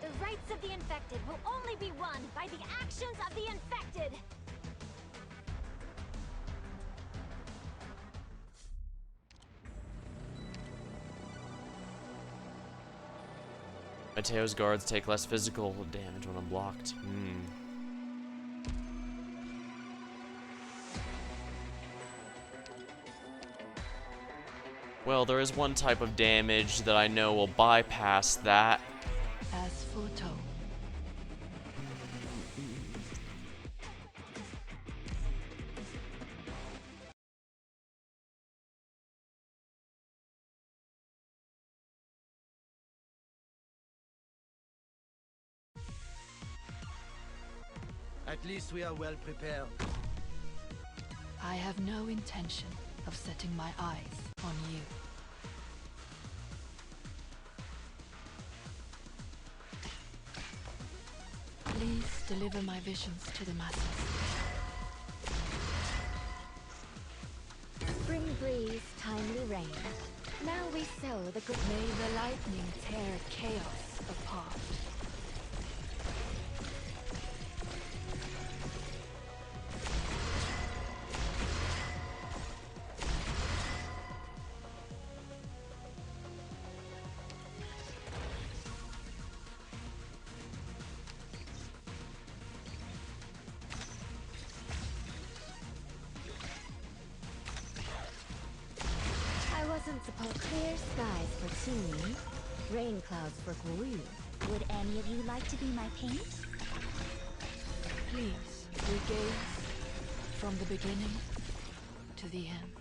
The rights of the infected will only be won by the actions of the infected. Mateo's guards take less physical damage when unblocked. Well, there is one type of damage that I know will bypass that. As foretold. At least we are well prepared. I have no intention of setting my eyes on you. Please deliver my visions to the masses. Spring breeze, timely rain. Now we sow the good. May the lightning tear chaos apart. I wasn't supposed clear skies for teens, rain clouds for Guru. Would any of you like to be my paint? Please, regaze from the beginning to the end.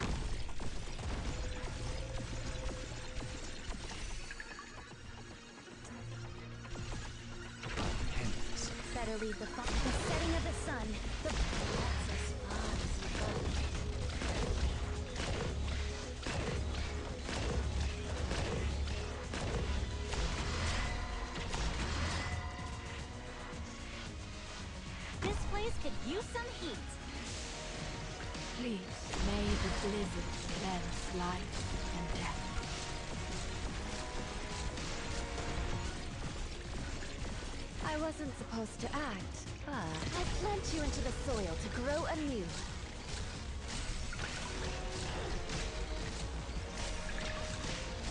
Better leave the setting of the sun. That's as far as you go. This place could use some heat. Please, may the blizzard cleanse life and death. I wasn't supposed to act, but I plant you into the soil to grow anew.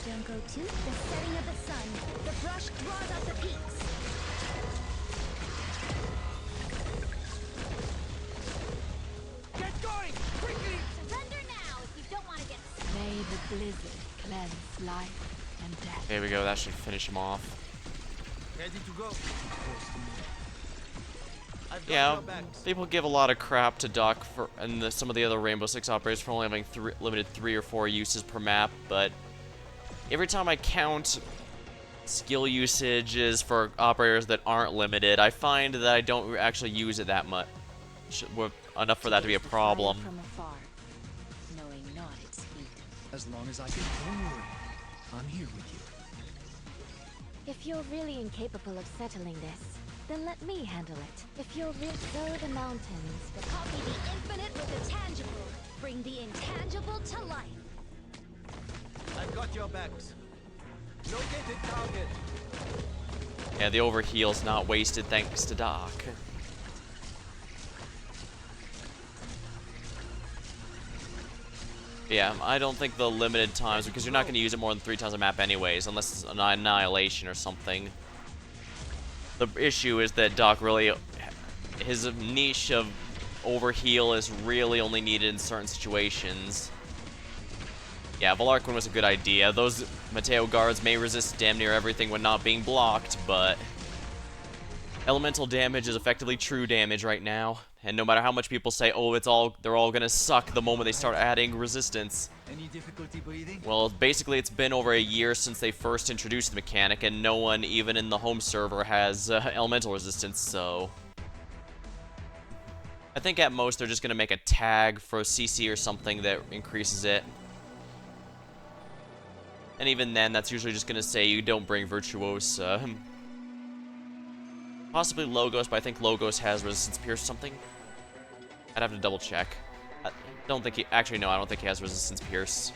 Don't go too. The setting of the sun. The brush draws out the peaks. Get going! Quickly! Surrender now if you don't want to get. May the blizzard cleanse life and death. There we go, that should finish him off. Ready to go. I've got Yeah, your backs. people give a lot of crap to Doc for, and some of the other Rainbow Six operators for only having limited 3 or 4 uses per map, but every time I count skill usages for operators that aren't limited, I find that I don't actually use it that much, enough for that to be a problem. From afar, knowing not its heat. As long as I can, don't worry. I'm here with you. If you're really incapable of settling this, then let me handle it. If you're sow the mountains, Copy the infinite with the tangible. Bring the intangible to life. I've got your backs. Located target. Yeah, the overheal's not wasted thanks to Doc. Yeah, I don't think the limited times, because you're not going to use it more than 3 times a map anyways, unless it's an annihilation or something. The issue is that Doc really, his niche of overheal is really only needed in certain situations. Yeah, Valarquin was a good idea. Those Mateo guards may resist damn near everything when not being blocked, but elemental damage is effectively true damage right now. And no matter how much people say, oh, they're all gonna suck the moment they start adding resistance. Any difficulty breathing? Well, basically it's been over a year since they first introduced the mechanic, and no one, even in the home server, has elemental resistance, so I think at most they're just gonna make a tag for CC or something that increases it. And even then, that's usually just gonna say you don't bring Virtuosa. Possibly Logos, but I think Logos has Resistance Pierce something. I'd have to double check. I don't think he... Actually, no, I don't think he has Resistance Pierce.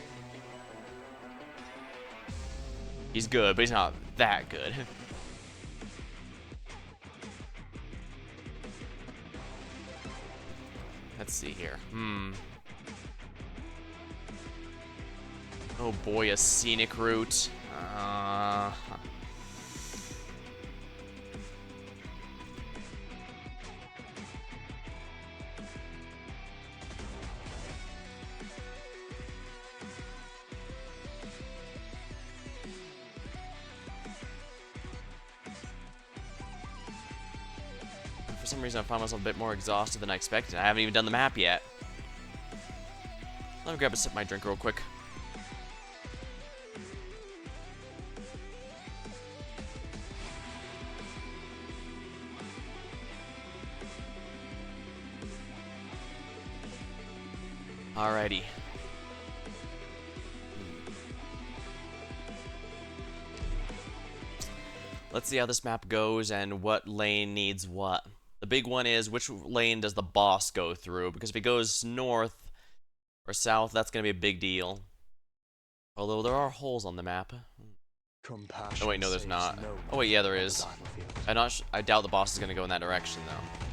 He's good, but he's not that good. Let's see here. Oh boy, a scenic route. For some reason, I found myself a bit more exhausted than I expected. I haven't even done the map yet. Let me grab a sip of my drink real quick. Alrighty. Let's see how this map goes and what lane needs what. The big one is, which lane does the boss go through? Because if he goes north or south, that's going to be a big deal. Although there are holes on the map. Oh wait, no there's not. Oh wait, yeah there is. I doubt the boss is going to go in that direction though.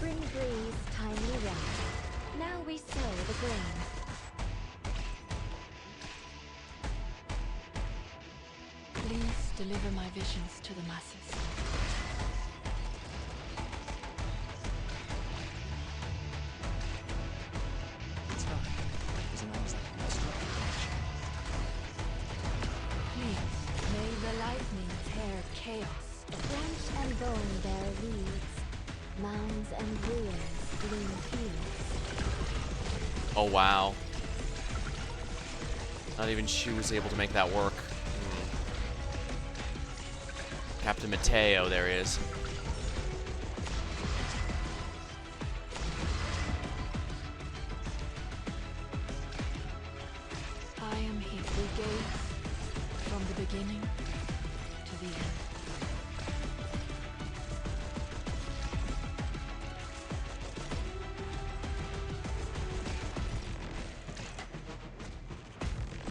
spring breeze, timely rain. Now we sow the grain. Please deliver my visions to the masses. It's fine. As long as I can construct a connection. Please, may the lightning tear chaos. Branch and bone bear weeds. Mounds and ruins bloom fields. Oh wow. Not even she was able to make that work. Captain Mateo, there he is. I am here. We gaze from the beginning to the end.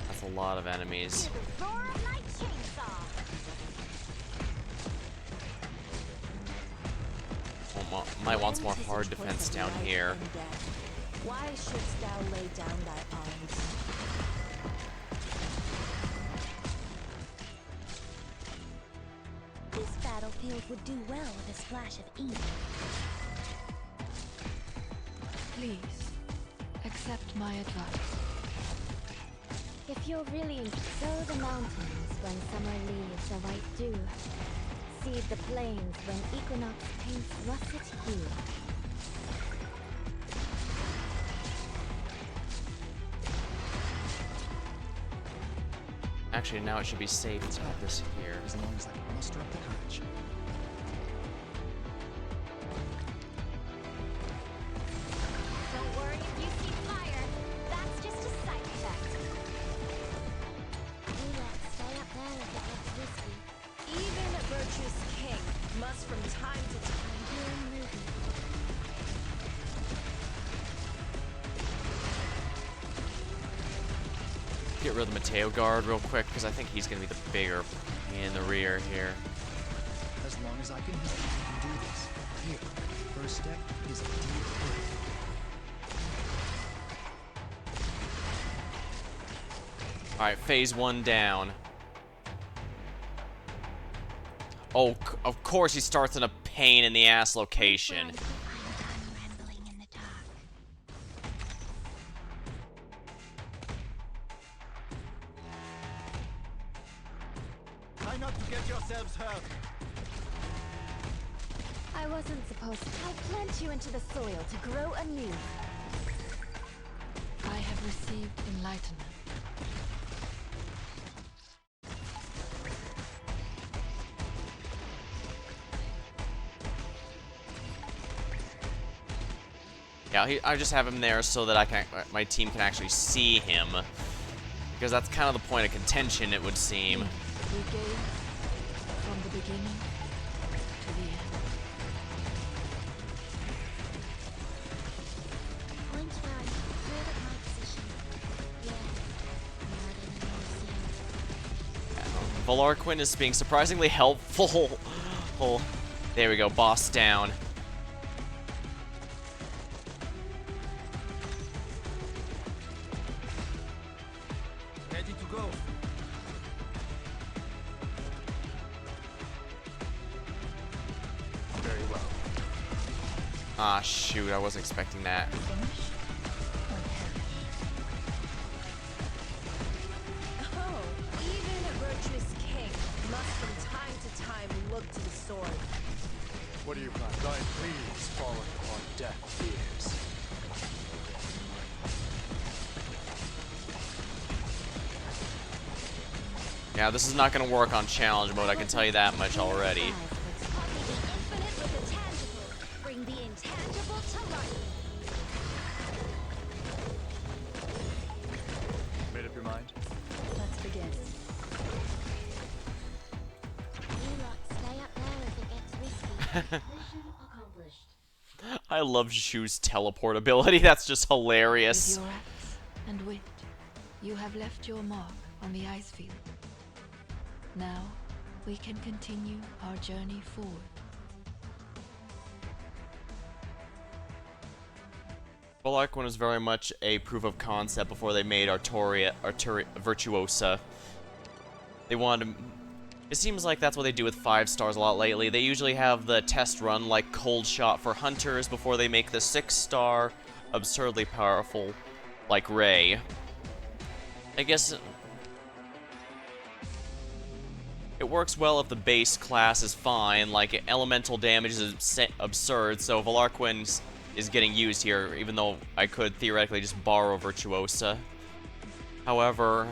That's a lot of enemies. Roar of my chainsaw. Might want some more hard defense down here. Why shouldst thou lay down thy arms? This battlefield would do well with a splash of ink. Please, accept my advice. If you're really sow the mountains when summer leaves a white dew, seed the plains when equinox paints russet hue. Actually, now it should be safe to have this here. As long as I can muster up the courage. Don't worry if you see fire. That's just a side effect. Let's stay up there if it gets risky. Even a virtuous king must from time to time Do a movie. Get rid of the Mateo guard real quick, because I think he's going to be the bigger in the rear here. As long as I can hit, I can do this. Here, first step is a deep breath. Alright, phase 1 down. Oh, of course he starts in a pain in the ass location. I'm done rambling in the dark. Try not to get yourselves hurt. I wasn't supposed to. I'll plant you into the soil to grow anew. I have received enlightenment. Yeah, I just have him there so that my team can actually see him. Because that's kind of the point of contention, it would seem. We gave from the beginning to the end. Point where I'm good at my position. Yeah, not in Valarquin is being surprisingly helpful. Oh, there we go, boss down. Ready to go. Very well. Ah, shoot, I wasn't expecting that. Oh, even a virtuous king must from time to time look to the sword. What do you plan? Thy pleas fallen upon deaf ears. Yeah, this is not going to work on challenge mode, I can tell you that much already. Copy the infinite with the tangible. Bring the intangible to life. Made up your mind? Let's begin. You lot stay up there if it gets risky. Mission accomplished. I love Shu's teleport ability, that's just With hilarious. your axe and wit, you have left your mark on the ice field. Now, we can continue our journey forward. Valarquin was very much a proof of concept before they made Virtuosa. They wanted to... It seems like that's what they do with 5 stars a lot lately. They usually have the test run like Cold Shot for Hunters before they make the 6-star, absurdly powerful, like Ray. I guess... It works well if the base class is fine, like elemental damage is absurd, so Valarquin is getting used here, even though I could theoretically just borrow Virtuosa. However,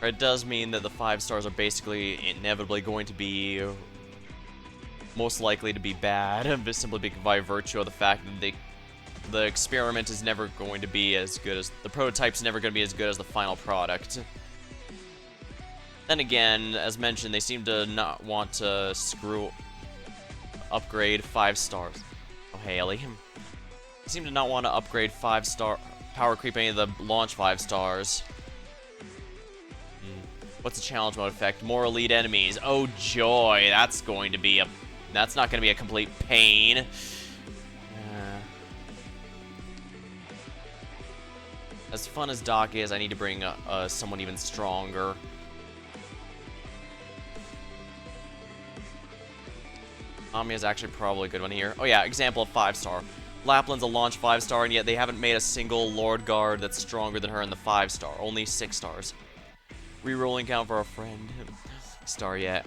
it does mean that the 5 stars are basically inevitably going to be most likely to be bad, simply by virtue of the fact that the experiment is never going to be as good as... The prototype's never going to be as good as the final product. Then again, as mentioned, they seem to not want to upgrade 5 stars. Oh, Haley. They seem to not want to upgrade 5-star power creep any of the launch 5 stars. What's the challenge mode effect? More elite enemies. Oh joy, that's going to be That's not gonna be a complete pain. As fun as Doc is, I need to bring someone even stronger. Ami is actually probably a good one here. Oh yeah, example of 5-star. Lapland's a launch 5-star, and yet they haven't made a single Lord Guard that's stronger than her in the 5-star. Only 6 stars. Rerolling count for a friend. Star yet.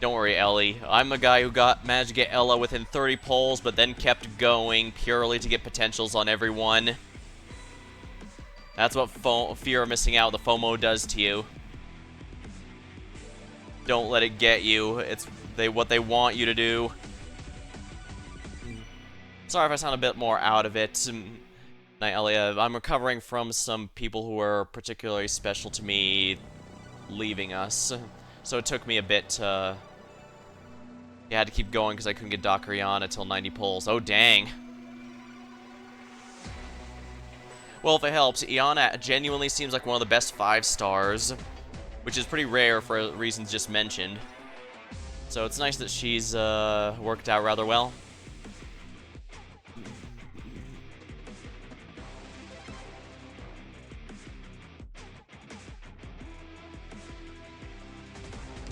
Don't worry, Ellie. I'm the guy who managed to get Ella within 30 pulls, but then kept going purely to get potentials on everyone. That's what fear of missing out, the FOMO, does to you. Don't let it get you. It's what they want you to do. Sorry if I sound a bit more out of it. Night, Elia. I'm recovering from some people who were particularly special to me leaving us. So it took me a bit to... Yeah, I had to keep going because I couldn't get Dakariana until 90 pulls. Oh, dang. Well, if it helps, Iana genuinely seems like one of the best 5-stars, which is pretty rare for reasons just mentioned. So it's nice that she's worked out rather well.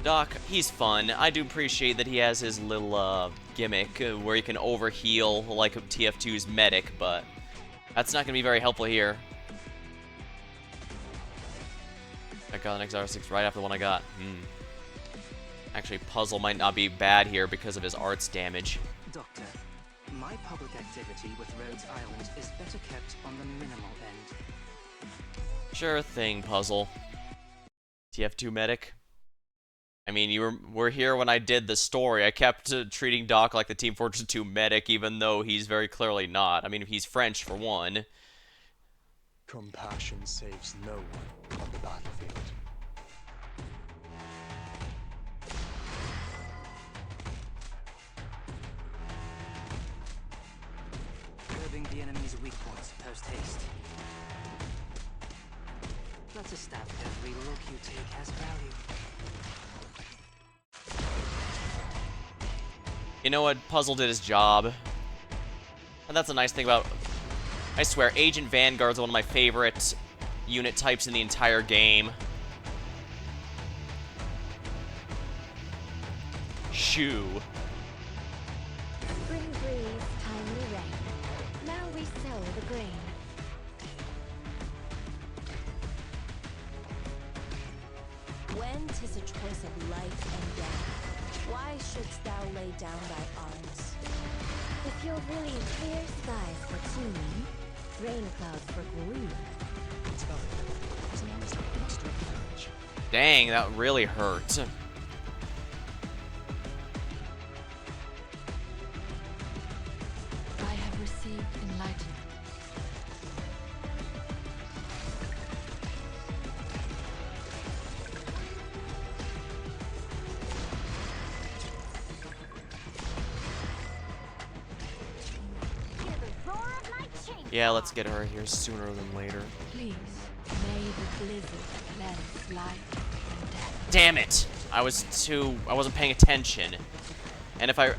Doc, he's fun. I do appreciate that he has his little gimmick where he can overheal like TF2's medic, but that's not going to be very helpful here. I got the next R6 right after the one I got. Actually, Puzzle might not be bad here because of his arts damage. Doctor, my public activity with Rhodes Island is better kept on the minimal end. Sure thing, Puzzle. TF2 medic. I mean, you were here when I did the story. I kept treating Doc like the Team Fortress 2 medic, even though he's very clearly not. I mean, he's French, for one. Compassion saves no one on the battlefield. Curbing the enemy's weak points post-haste. Let's establish every look you take has value. You know what? Puzzle did his job. And that's a nice thing about... I swear, Agent Vanguard's one of my favorite unit types in the entire game. Shoo. Spring breeze, timely rain. Now we sow the grain. When 'tis a choice of life and death, why shouldst thou lay down thy arms? If you're really clear skies for teaming, rain clouds for gloom. It's fine, as long as I muster courage. Dang, that really hurt. I have received enlightenment. Yeah, let's get her here sooner than later. Please, may the blizzard cleanse life and death. Damn it! I wasn't paying attention. And if I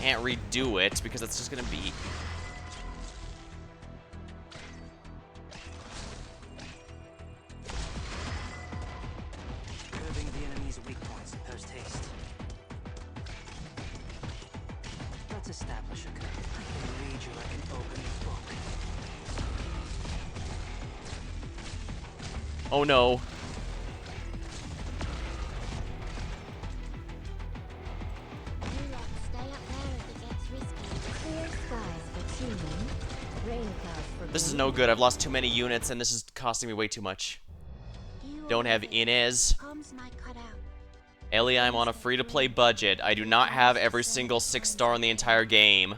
can't redo it because it's just gonna be... Curbing the enemy's weak points post-haste. Let's establish a curve. I can read you like an open book. Oh no. You lot stay up there if it gets risky. Clear skies for teaming, rain clouds for This is gloom. no good. I've lost too many units and this is costing me way too much. You Don't have always- Inez. Palms might cut out. Ellie, I'm on a free-to-play budget. I do not have every single 6-star in the entire game.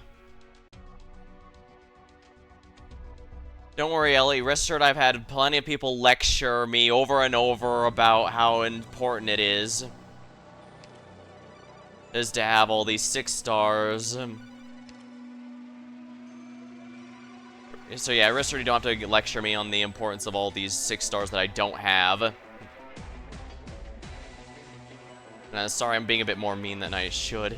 Don't worry, Ellie. Rest assured I've had plenty of people lecture me over and over about how important it is to have all these 6 stars. So yeah, rest assured you don't have to lecture me on the importance of all these 6 stars that I don't have. Sorry, I'm being a bit more mean than I should.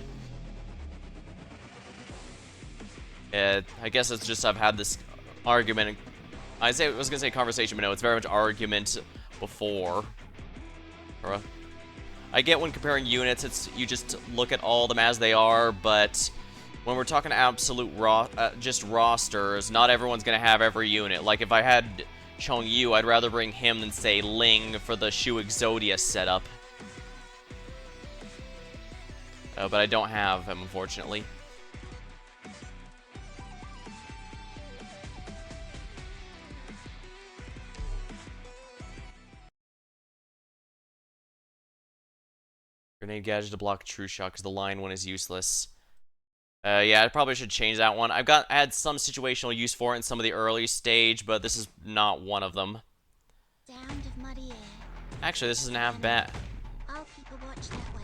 I guess it's just I've had this argument. I was gonna say conversation, but no, it's very much argument before. I get when comparing units, it's you just look at all of them as they are, but when we're talking absolute just rosters, not everyone's gonna have every unit. Like if I had Chong Yu, I'd rather bring him than say Ling for the Shu Exodia setup. But I don't have him, unfortunately. Grenade gadget to block true shot because the line one is useless. Yeah, I probably should change that one. I had some situational use for it in some of the early stage, but this is not one of them. Sound of muddy air. Actually, this isn't half bad. I'll keep a watch that way.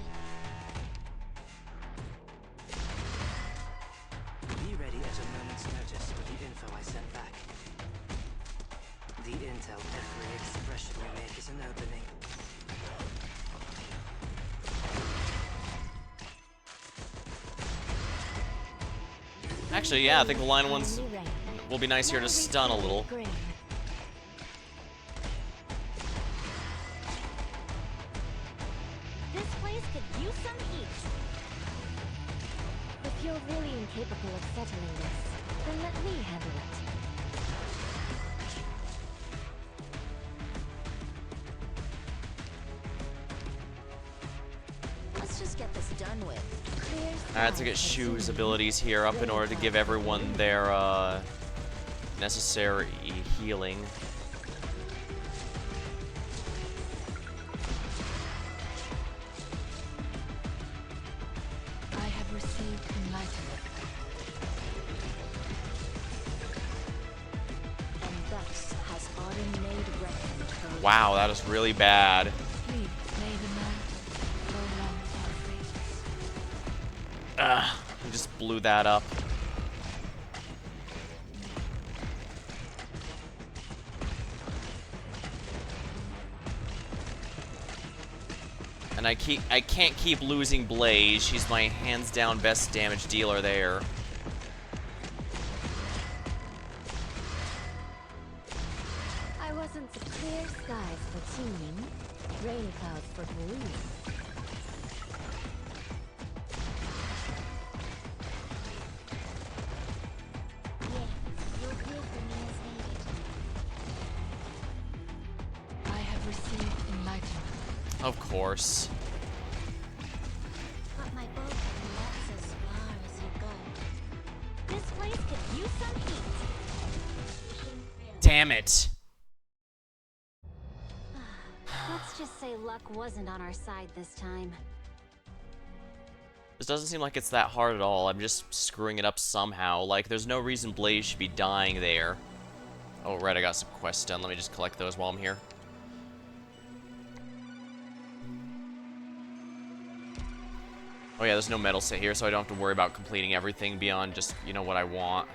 Be ready at a moment's notice with the info I sent back. The intel every expression you make is an opening. Actually, yeah, I think the line ones will be nice here to stun a little. This place could use some heat. If you're really incapable of settling this, then let me handle it. Let's just get this done with. I had to get Shu's abilities here up in order to give everyone their necessary healing. I have received enlightenment. And thus has Autumn made reckoned her. Wow, that is really bad. Please, may the night prolong our fates. Ugh, I just blew that up. And I can't keep losing Blaze. She's my hands down best damage dealer there. I wasn't the clear skies for team, rain clouds for blue. You'll hear from me as needed. I have received enlightenment. Of course. But my boat can last as far as you go. This place could use some heat. Damn it. Let's just say luck wasn't on our side this time. This doesn't seem like it's that hard at all. I'm just screwing it up somehow. Like, there's no reason Blaze should be dying there. Oh, right, I got some quests done. Let me just collect those while I'm here. Oh yeah, there's no medal set here, so I don't have to worry about completing everything beyond just, you know, what I want.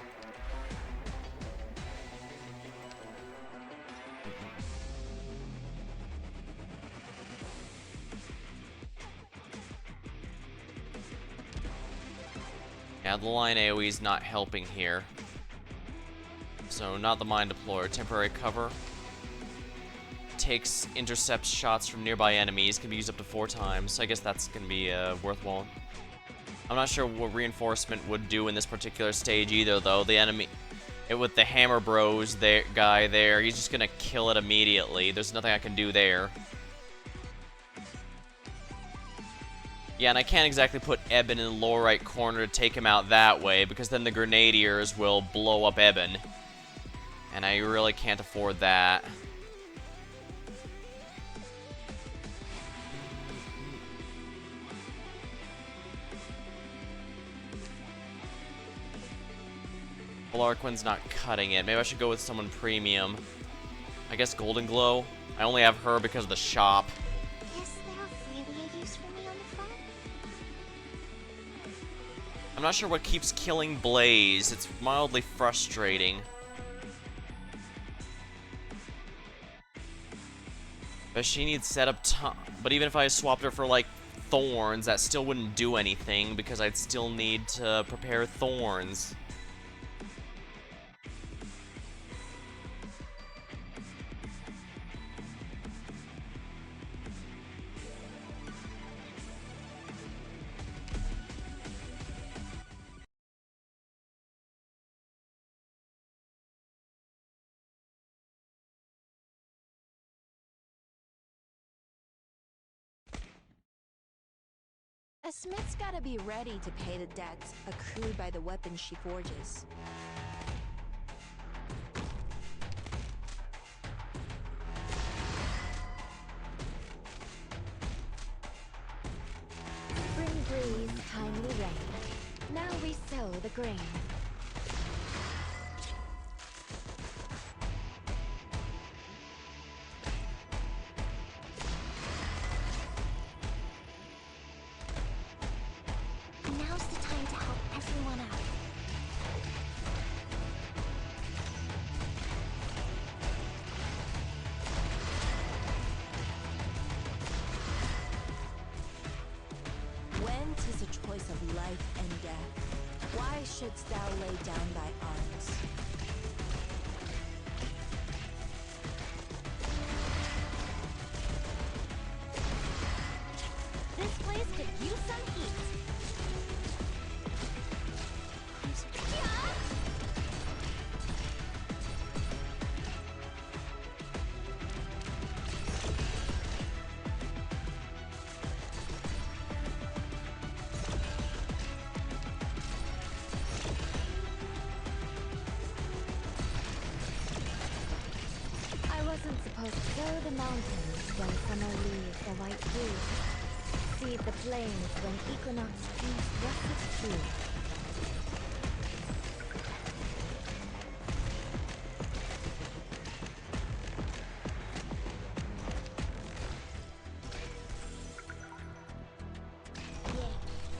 Yeah, the line AoE is not helping here. So, not the Mind Deployer. Temporary cover. Intercepts shots from nearby enemies. Can be used up to 4 times. I guess that's going to be worthwhile. I'm not sure what reinforcement would do in this particular stage either, though. The enemy... with the Hammer Bros guy there, he's just going to kill it immediately. There's nothing I can do there. Yeah, and I can't exactly put Eben in the lower right corner to take him out that way, because then the Grenadiers will blow up Eben. And I really can't afford that. Well, Arquin's not cutting it. Maybe I should go with someone premium. I guess Golden Glow. I only have her because of the shop. Is there really a use for me on the front? I'm not sure what keeps killing Blaze. It's mildly frustrating. But she needs setup time. But even if I swapped her for like thorns, that still wouldn't do anything because I'd still need to prepare thorns. A smith's gotta be ready to pay the debts accrued by the weapons she forges. Spring breeze, timely rain. Now we sow the grain. Now's the time to help everyone out. When 'tis a choice of life and death, why shouldst thou lay down thy arms? This place could use some heat. I wasn't supposed to sow the mountains when summer leaves a white dew. Seed the plains when equinox paints russet hue.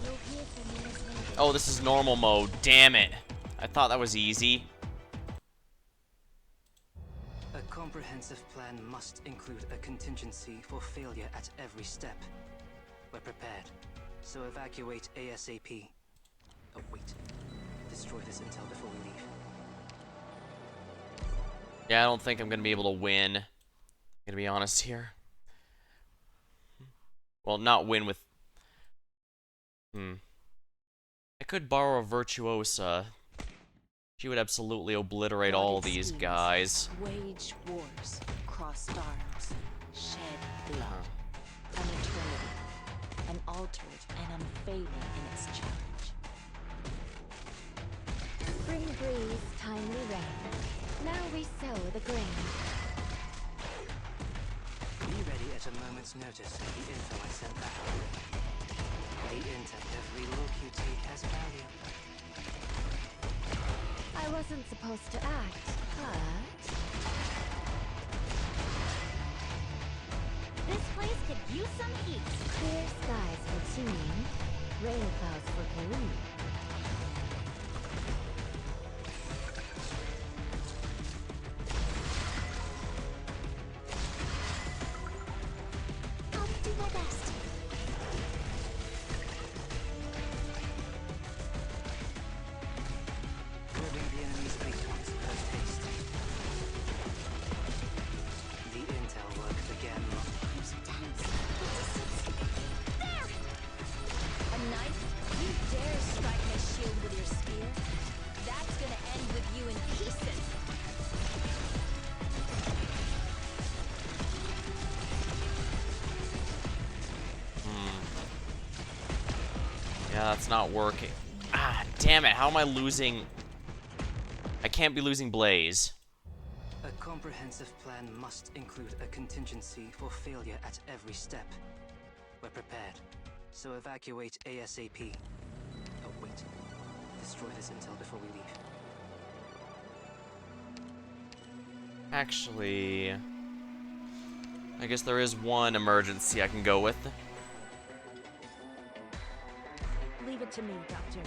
You'll hear from me as well. Oh, this is normal mode. Damn it. I thought that was easy. A comprehensive plan must include a contingency for failure at every step. We're prepared, so evacuate ASAP. Oh, wait. Destroy this intel before we leave. Yeah, I don't think I'm gonna be able to win. I'm gonna be honest here. Well, not win with... I could borrow a Virtuosa. She would absolutely obliterate all Plotted these schemes, guys. Waged wars, crossed arms, shed blood. An eternity, unaltered and unfading in its challenge. Spring breeze, timely rain. Now we sow the grain. Be ready at a moment's notice for the info I sent back. The intel every look you take has value. I wasn't supposed to act, but... This place could use some heat. Clear skies for singing, rain clouds for careening. I'll do my best. Curbing the enemy's weak points first haste. The intel work began long. I'm so tense. There! A knife? You dare strike my shield with your spear? That's gonna end with you in pieces. Yeah, that's not working. Ah, damn it. How am I losing... I can't be losing Blaze. A comprehensive plan must include a contingency for failure at every step. We're prepared, so evacuate ASAP. Oh, wait. Destroy this intel before we leave. Actually... I guess there is one emergency I can go with. Leave it to me, Doctor.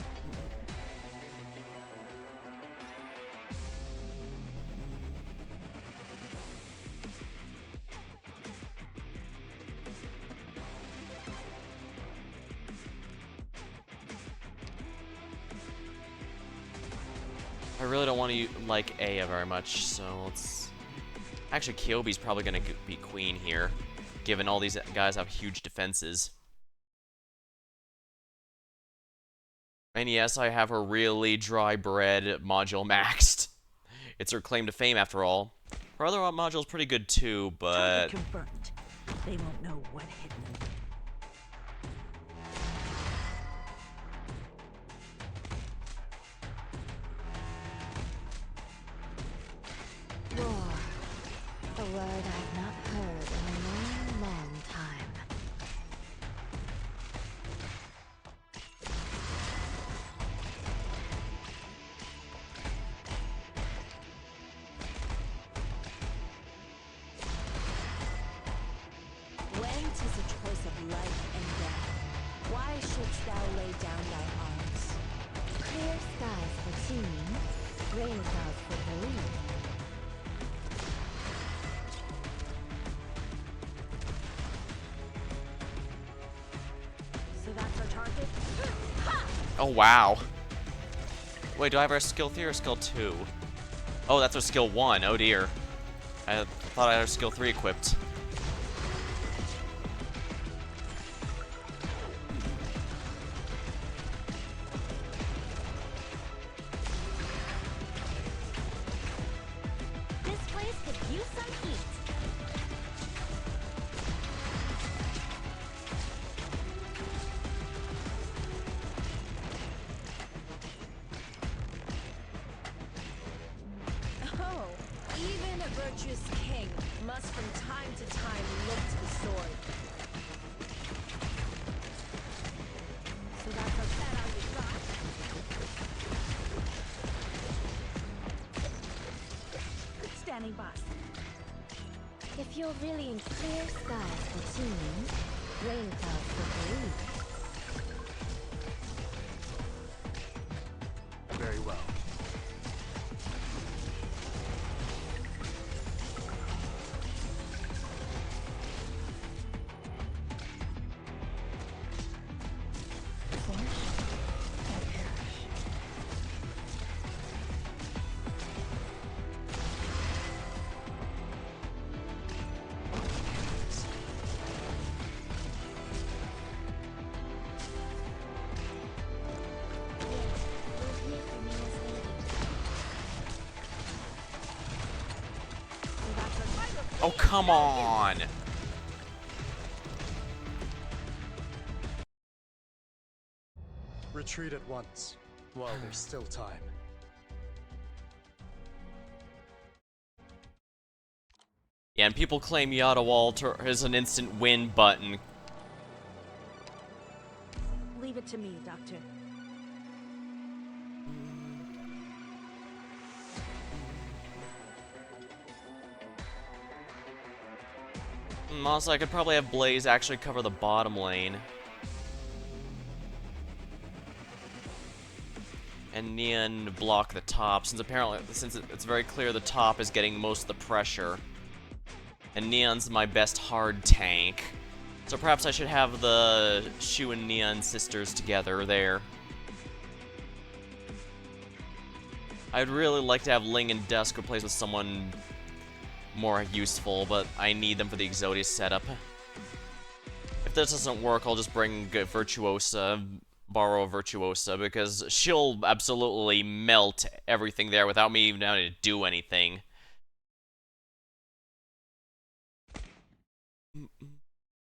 I really don't want to like Aya very much, so let's... Actually, Kyobi's probably going to be queen here, given all these guys have huge defenses. And yes, I have her really dry bread module maxed. It's her claim to fame, after all. Her other module's pretty good too, but... Target confirmed. They won't know what hit them. War. A word I've not heard in a long, long time. When 'tis a choice of life and death, why shouldst thou lay down thy arms? Clear skies for teaming, rain clouds for relief. So that's our target? Oh, wow. Wait, do I have our skill 3 or skill 2? Oh, that's our skill 1. Oh, dear. I thought I had our skill 3 equipped. This place could use some heat. Oh, even a virtuous king must from time to time look to the sword. So that's our set on your side. Standing by. If you're really in clear skies for teaming, rain clouds for relief. Very well. Oh, come on! Retreat at once, while there's still time. Yeah, and people claim Yada Walter is an instant win button. Leave it to me, Doctor. Also, I could probably have Blaze actually cover the bottom lane. And Neon block the top, since apparently, it's very clear the top is getting most of the pressure. And Neon's my best hard tank. So perhaps I should have the Shu and Neon sisters together there. I'd really like to have Ling and Dusk replaced with someone more useful, but I need them for the Exodius setup. If this doesn't work, I'll just bring Virtuosa, borrow Virtuosa, because she'll absolutely melt everything there without me even having to do anything.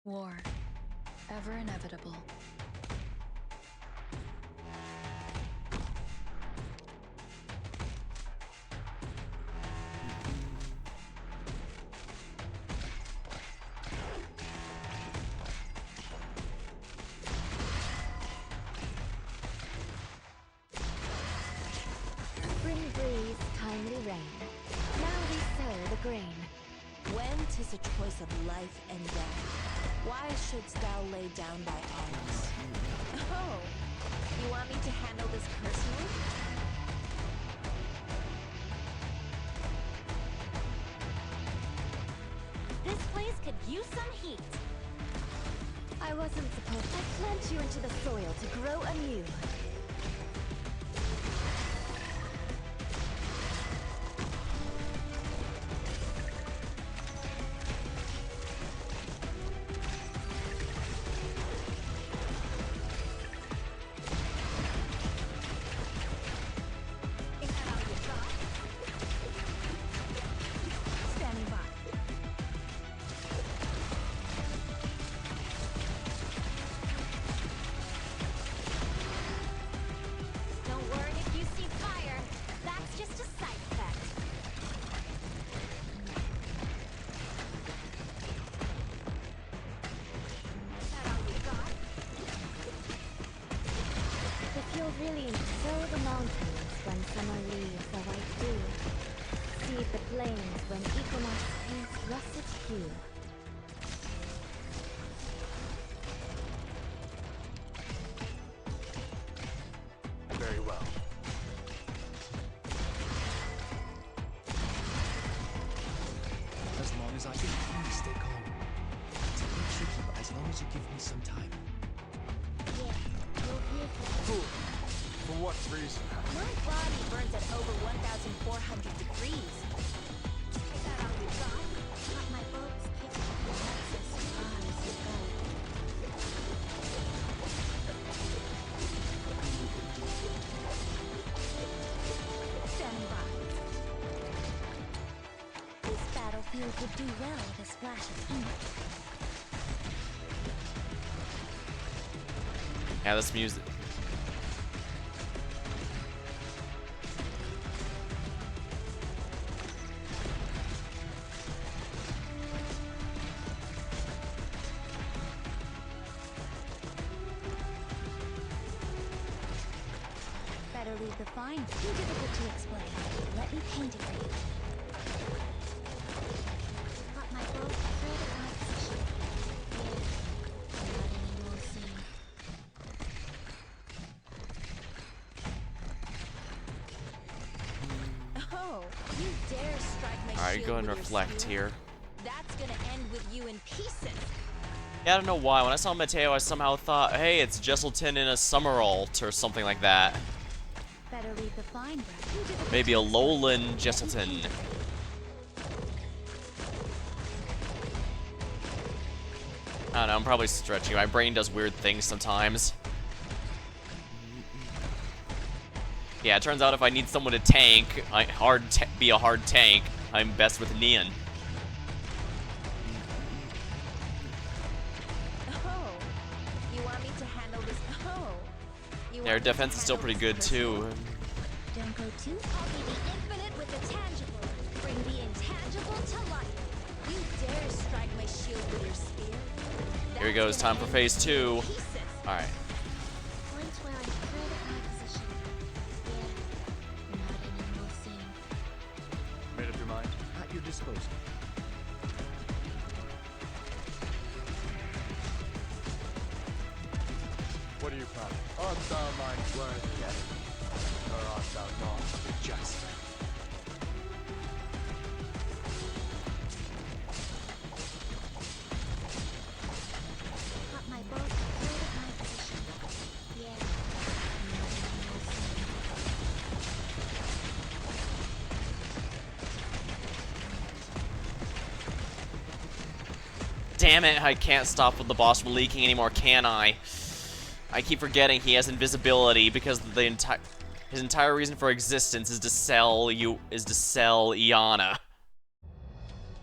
War. Ever inevitable. Spring breeze, timely rain. Now we sow the grain. When 'tis a choice of life and death, why shouldst thou lay down thy arms? Oh, you want me to handle this personally? This place could use some heat. I wasn't supposed to plant you into the soil to grow anew. what reason? My body burns at over 1,400 degrees. Is that all you got? But my boat's capable of access as far as you go. Standing by. This battlefield would do well with a splash of ink. Yeah, this music. Better leave the find. Too difficult to explain. Let me paint it for you. Got my boat right at my position. Yeah, not anymore scene. Oh, you dare strike my Alright, shield go and with your reflect spear? here. That's gonna end with you in pieces. Yeah, I don't know why. When I saw Mateo, I somehow thought, hey, it's Jesselton in a Summeralt or something like that. Better leave the find right. Too difficult Maybe to a explain. lowland Jesselton. I don't know, I'm probably stretching. My brain does weird things sometimes. Yeah, it turns out if I need someone to tank, be a hard tank, I'm best with Neon. Oh, you want me to handle this? Oh, you Their want me to defense is still handle pretty this good too. Don't go too I'll be the infinite with the tangible. Bring the intangible to life. You dare strike my shield with your spear? Here we go, it's time for phase 2. Alright. Point where I'm right at my position. Yeah, not anymore scene. Made up your mind? At your disposal. What are you planning? Art thou mine word yet? Or art thou not just? Got my boat right at my position. Yeah, not anymore scene. Damn it, I can't stop with the boss from leaking anymore, can I? I keep forgetting he has invisibility because his entire reason for existence is to sell Iana.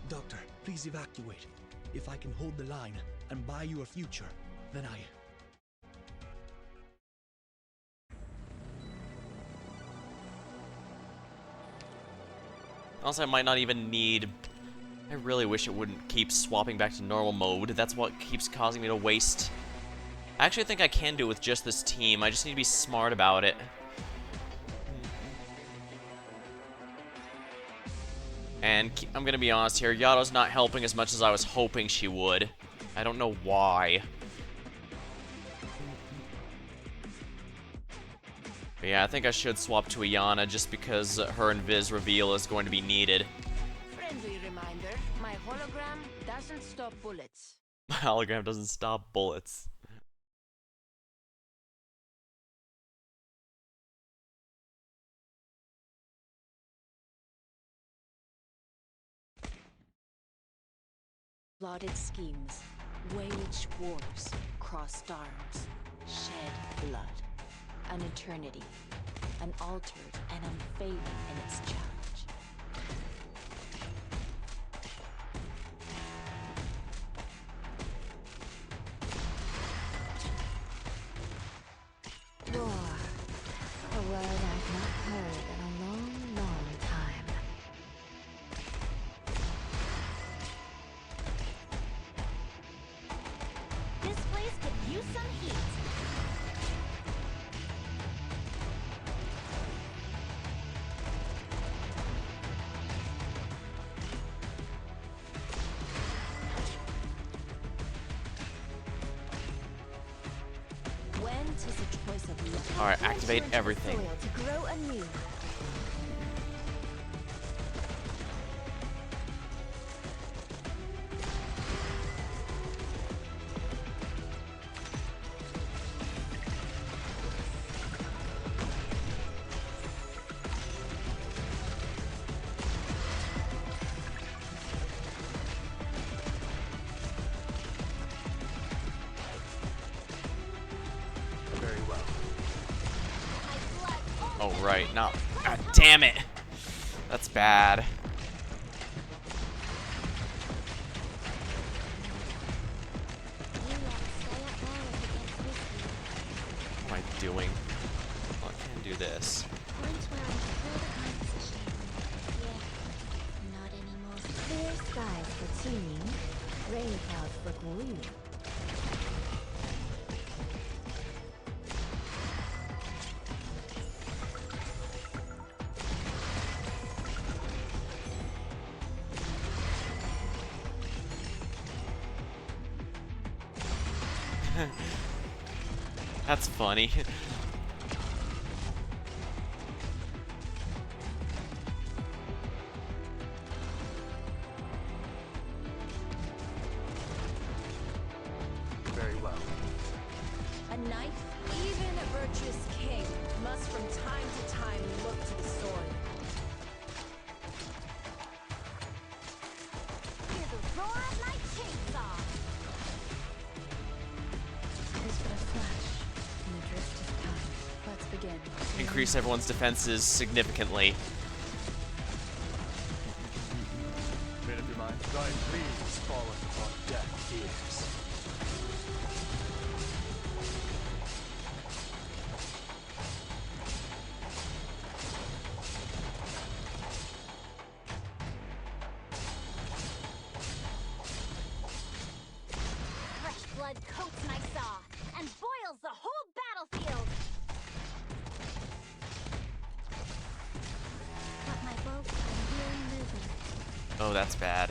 Doctor, please evacuate. If I can hold the line and buy you a future, then I... Also, I might not even need... I really wish it wouldn't keep swapping back to normal mode. That's what keeps causing me to waste. I actually think I can do it with just this team. I just need to be smart about it. And I'm gonna be honest here, Yato's not helping as much as I was hoping she would. I don't know why. But yeah, I think I should swap to Iana just because her invis reveal is going to be needed. Friendly reminder, my hologram doesn't stop bullets. My hologram doesn't stop bullets. Plotted schemes, waged wars, crossed arms, shed blood. An eternity, unaltered and unfailing in its challenge. War. A word I've not heard in a long, long time. This place could use some heat. When 'tis a choice of love. Alright, activate everything. Soil to grow anew. right. Not. God damn it! That's bad. What am I doing? Oh, I can do this. Not anymore. Clear skies for teaming, rain clouds for Korea. That's funny. Very well. A knife, even a virtuous king, must from time to time look to the sword. Hear the roar of my chainsaw. It is but a flash in the drift of time. Let's begin. Increase everyone's defenses significantly. Made up your mind? Thine pleas falleth upon deaf ears. Fresh blood coats my saw and boils the whole battlefield. But my bolts are really moving. Oh, that's bad.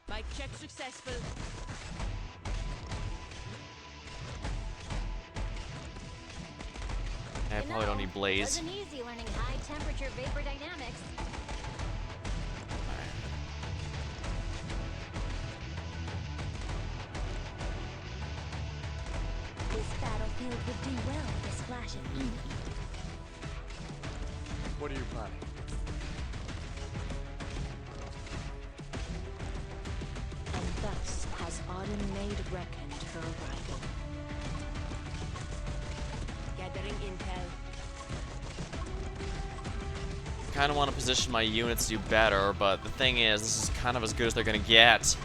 Mic check successful. I probably don't need blaze. Wasn't easy learning high temperature vapor dynamics. This battlefield would do well with a splash of heat. What are you planning? And thus has Autumn made reckoned her rival. Gathering intel. Kind of want to position my units to do better, but the thing is, this is kind of as good as they're gonna get.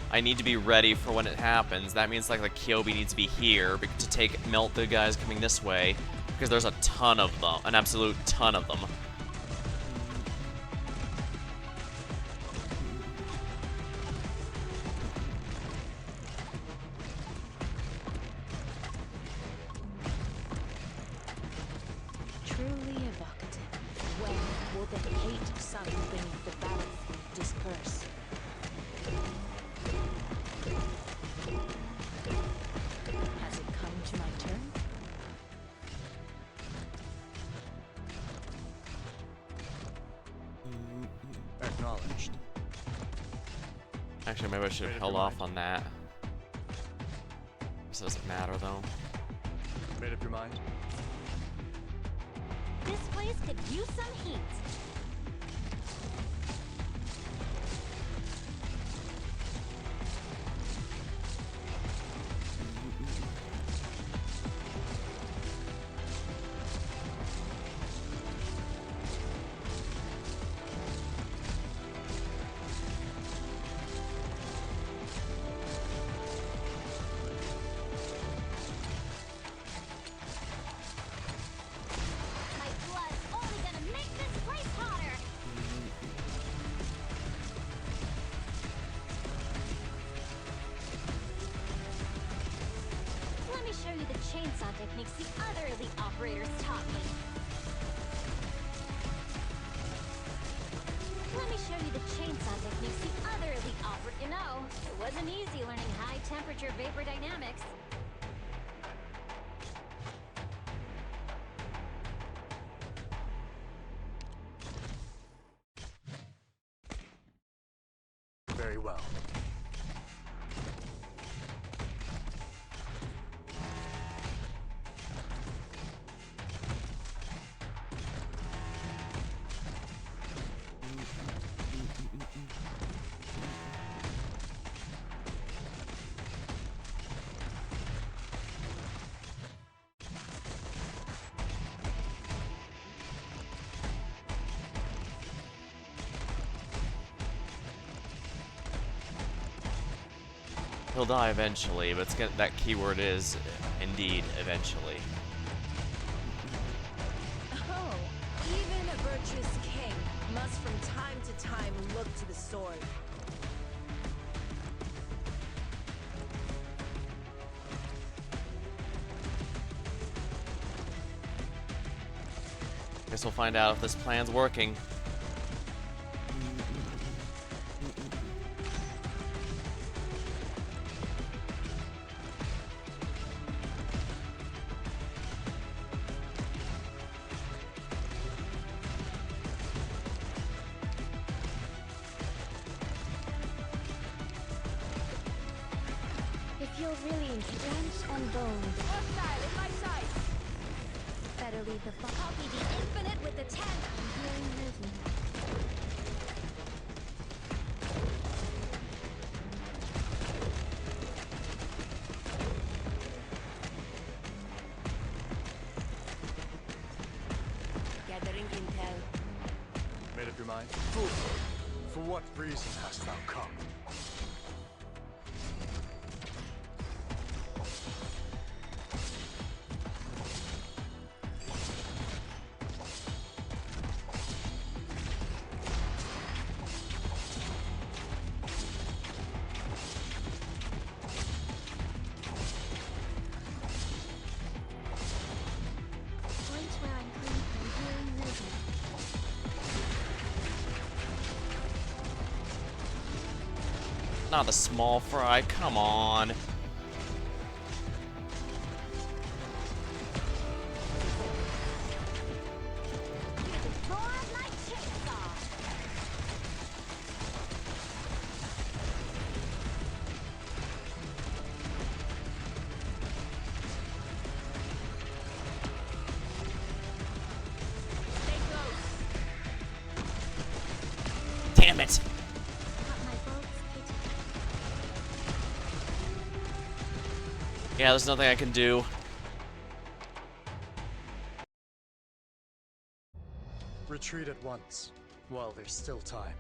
I need to be ready for when it happens. That means like the Kyobi needs to be here to melt the guys coming this way, because there's a ton of them, an absolute ton of them. Truly evocative. When will the hate sun beneath the battlefield disperse? Has it come to my turn? Acknowledged. Actually, maybe I should have held off on that. This doesn't matter though. Made up your mind? This place could use some heat. My blood's only gonna make this place hotter. Let me show you the chainsaw techniques the other elite operators taught me. Let me show you the chainsaw techniques the other elite operators. You know, it wasn't easy learning high temperature vapor dynamics. Very well. He'll die eventually, but that keyword is indeed eventually. Oh, even a virtuous king must from time to time look to the sword. Guess we'll find out if this plan's working. If you're really drenched and boned, Hostile in my sight! better leave the fire. I'll be the infinite with the 10. I'm hearing movement. Gathering intel. Made up your mind? Foolproof. For what reason hast thou come? Point where I'm coming from, hearing movement. Not the small fry, come on. Roar like chainsaw. Stay close. Damn it! Got my bolts pitted. Yeah, there's nothing I can do. Retreat at once, while there's still time.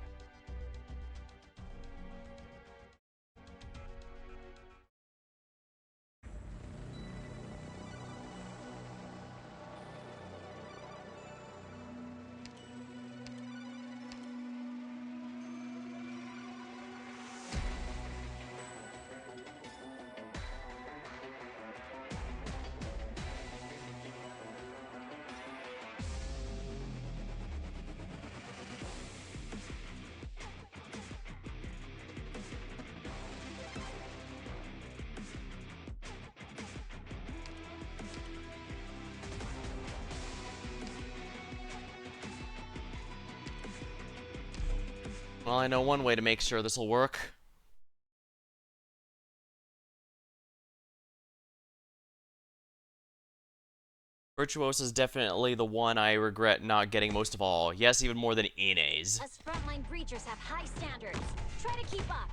Well, I know one way to make sure this will work. Virtuoso is definitely the one I regret not getting most of all. Yes, even more than Inez. Us frontline breachers have high standards. Try to keep up.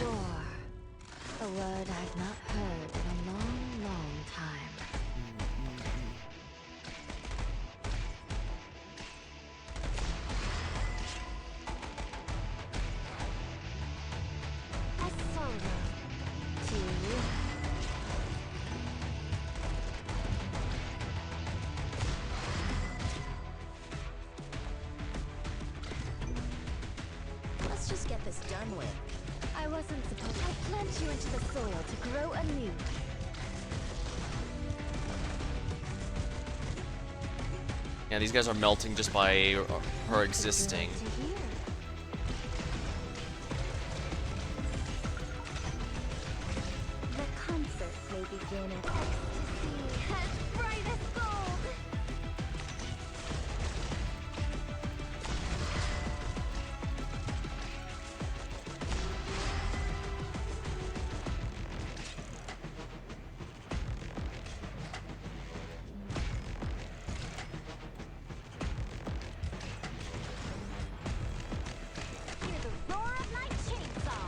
War. A word I've not heard in a long, long time. A sorrow to you. Let's just get this done with. I wasn't supposed to plant you into the soil to grow anew. Yeah, these guys are melting just by her existing. To hear. The concert may begin at ecstasy as bright as gold. Hear the roar of my chainsaw.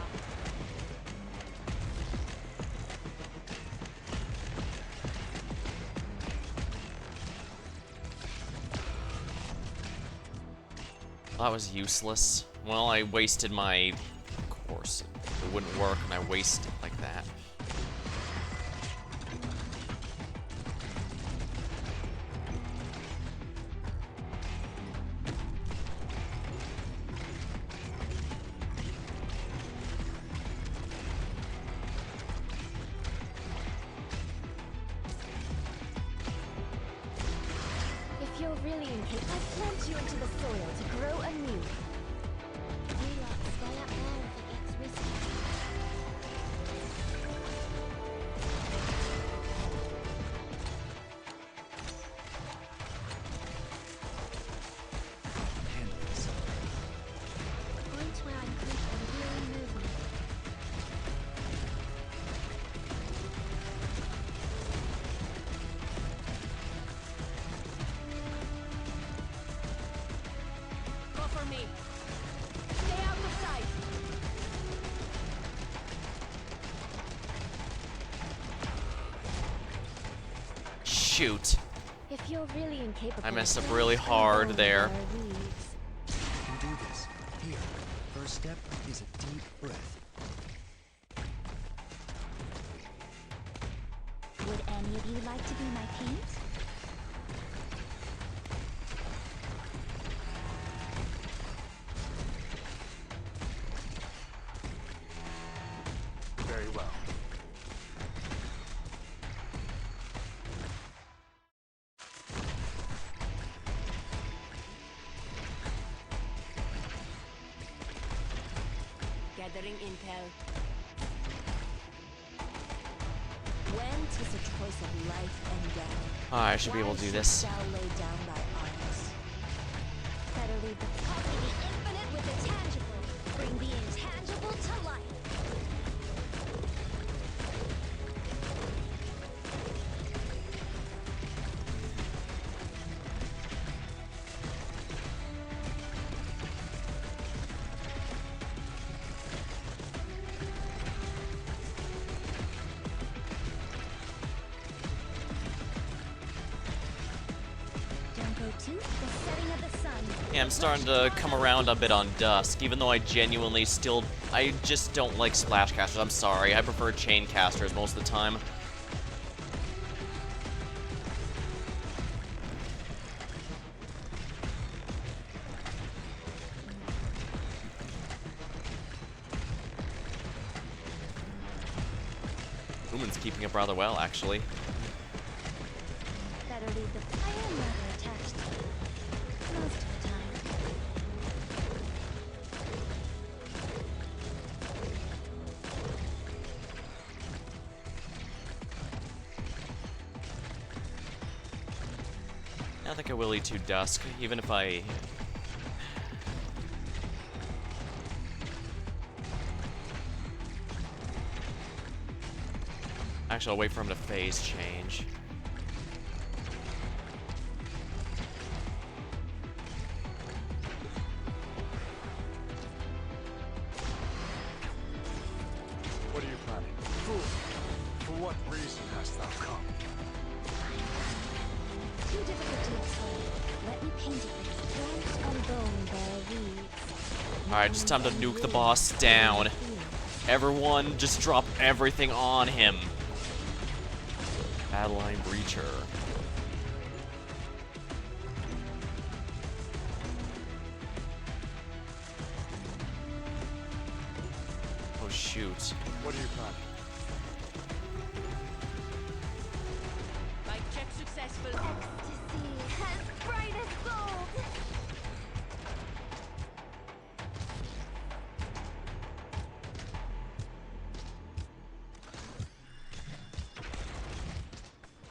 That was useless. Well, I wasted my... Of course, it wouldn't work, and I waste it like that. If you're really incapable, I plant you into the soil to grow anew. You lot stay up there if it gets risky. Point where I'm quick and healing movement. Cover me. Stay out of sight. Shoot. If you're really incapable, I messed up plant really and hard grow there. their weeds. You can do this. Here, first step is a deep breath. Would any of you like to be my paint? Very well. Gathering intel. When 'tis a choice of life and death, I should be able to do this. thou lay down thy arms. Better leave the copy the infinite with the tangible. Bring the intangible to life. Don't go too. The setting of the sun. Yeah, I'm starting to come around a bit on Dusk, even though I genuinely still... I just don't like splash casters, I'm sorry. I prefer chain casters most of the time. Lumen's keeping up rather well, actually. Better leave the. I am rather attached to you. Most of the time. I think I will eat to Dusk, even if I... Actually, I'll wait for him to phase change. What are you planning? Fool! For what reason hast thou come? Too difficult to explain. Let me paint it for you. Flesh and bone bear weeds. Alright, just time to nuke the boss down. Everyone, just drop everything on him. Battleline Breacher. Oh shoot. What are you planning? My check successful. Ecstasy as bright as gold.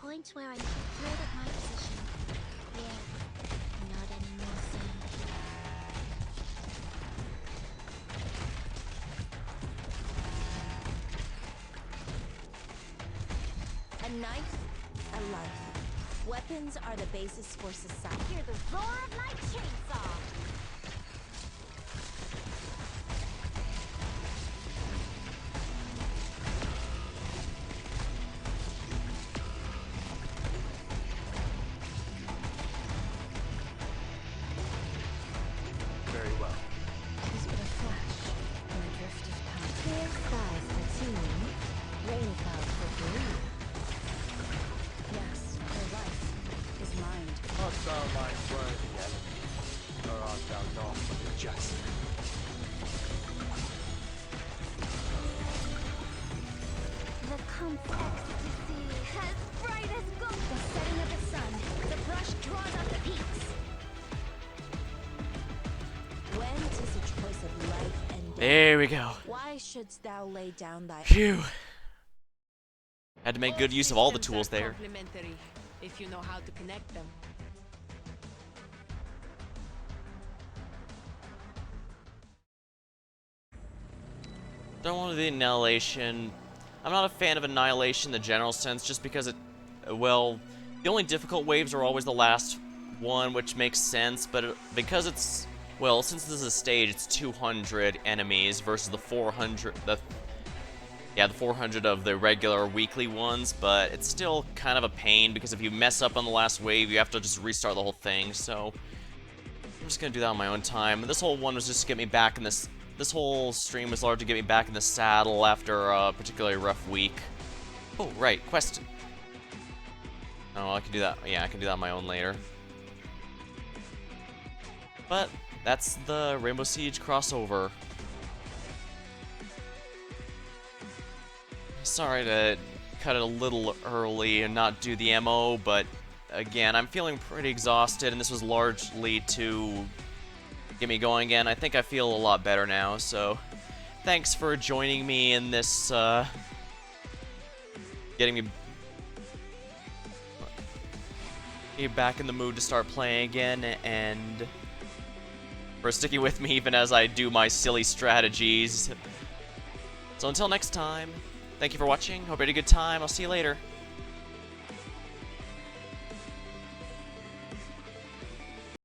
Point where I'm thrilled at my position. Yeah, not anymore, son. A knife, a life. Weapons are the basis for society. Hear the roar of my chainsaw. Very skies for teeming, rain clouds for blue. Yes, her life is mine. Art thou mine worthy enemy, or art thou not the just? The complex as bright as gold. The setting of the sun. The brush draws out the peaks. When 'tis a choice of life and death, There we go. why shouldst thou lay down thy Phew. Had to make good use of all the systems tools are there. complementary, if you know how to connect them. Don't want to do the Annihilation. I'm not a fan of Annihilation in the general sense, just because it, well, the only difficult waves are always the last one, which makes sense, but because it's, well, since this is a stage, it's 200 enemies versus the 400, the 400 of the regular weekly ones, but it's still kind of a pain, because if you mess up on the last wave, you have to just restart the whole thing, so I'm just gonna do that on my own time. This whole one was just to get me back in this whole stream was largely to get me back in the saddle after a particularly rough week. Oh, right, quest. Oh, I can do that. Yeah, I can do that on my own later. But that's the Rainbow Siege crossover. Sorry to cut it a little early and not do the MO, but again, I'm feeling pretty exhausted, and this was largely to get me going again. I think I feel a lot better now, so thanks for joining me in this, getting me back in the mood to start playing again, and for sticking with me even as I do my silly strategies. So until next time, thank you for watching, hope you had a good time, I'll see you later.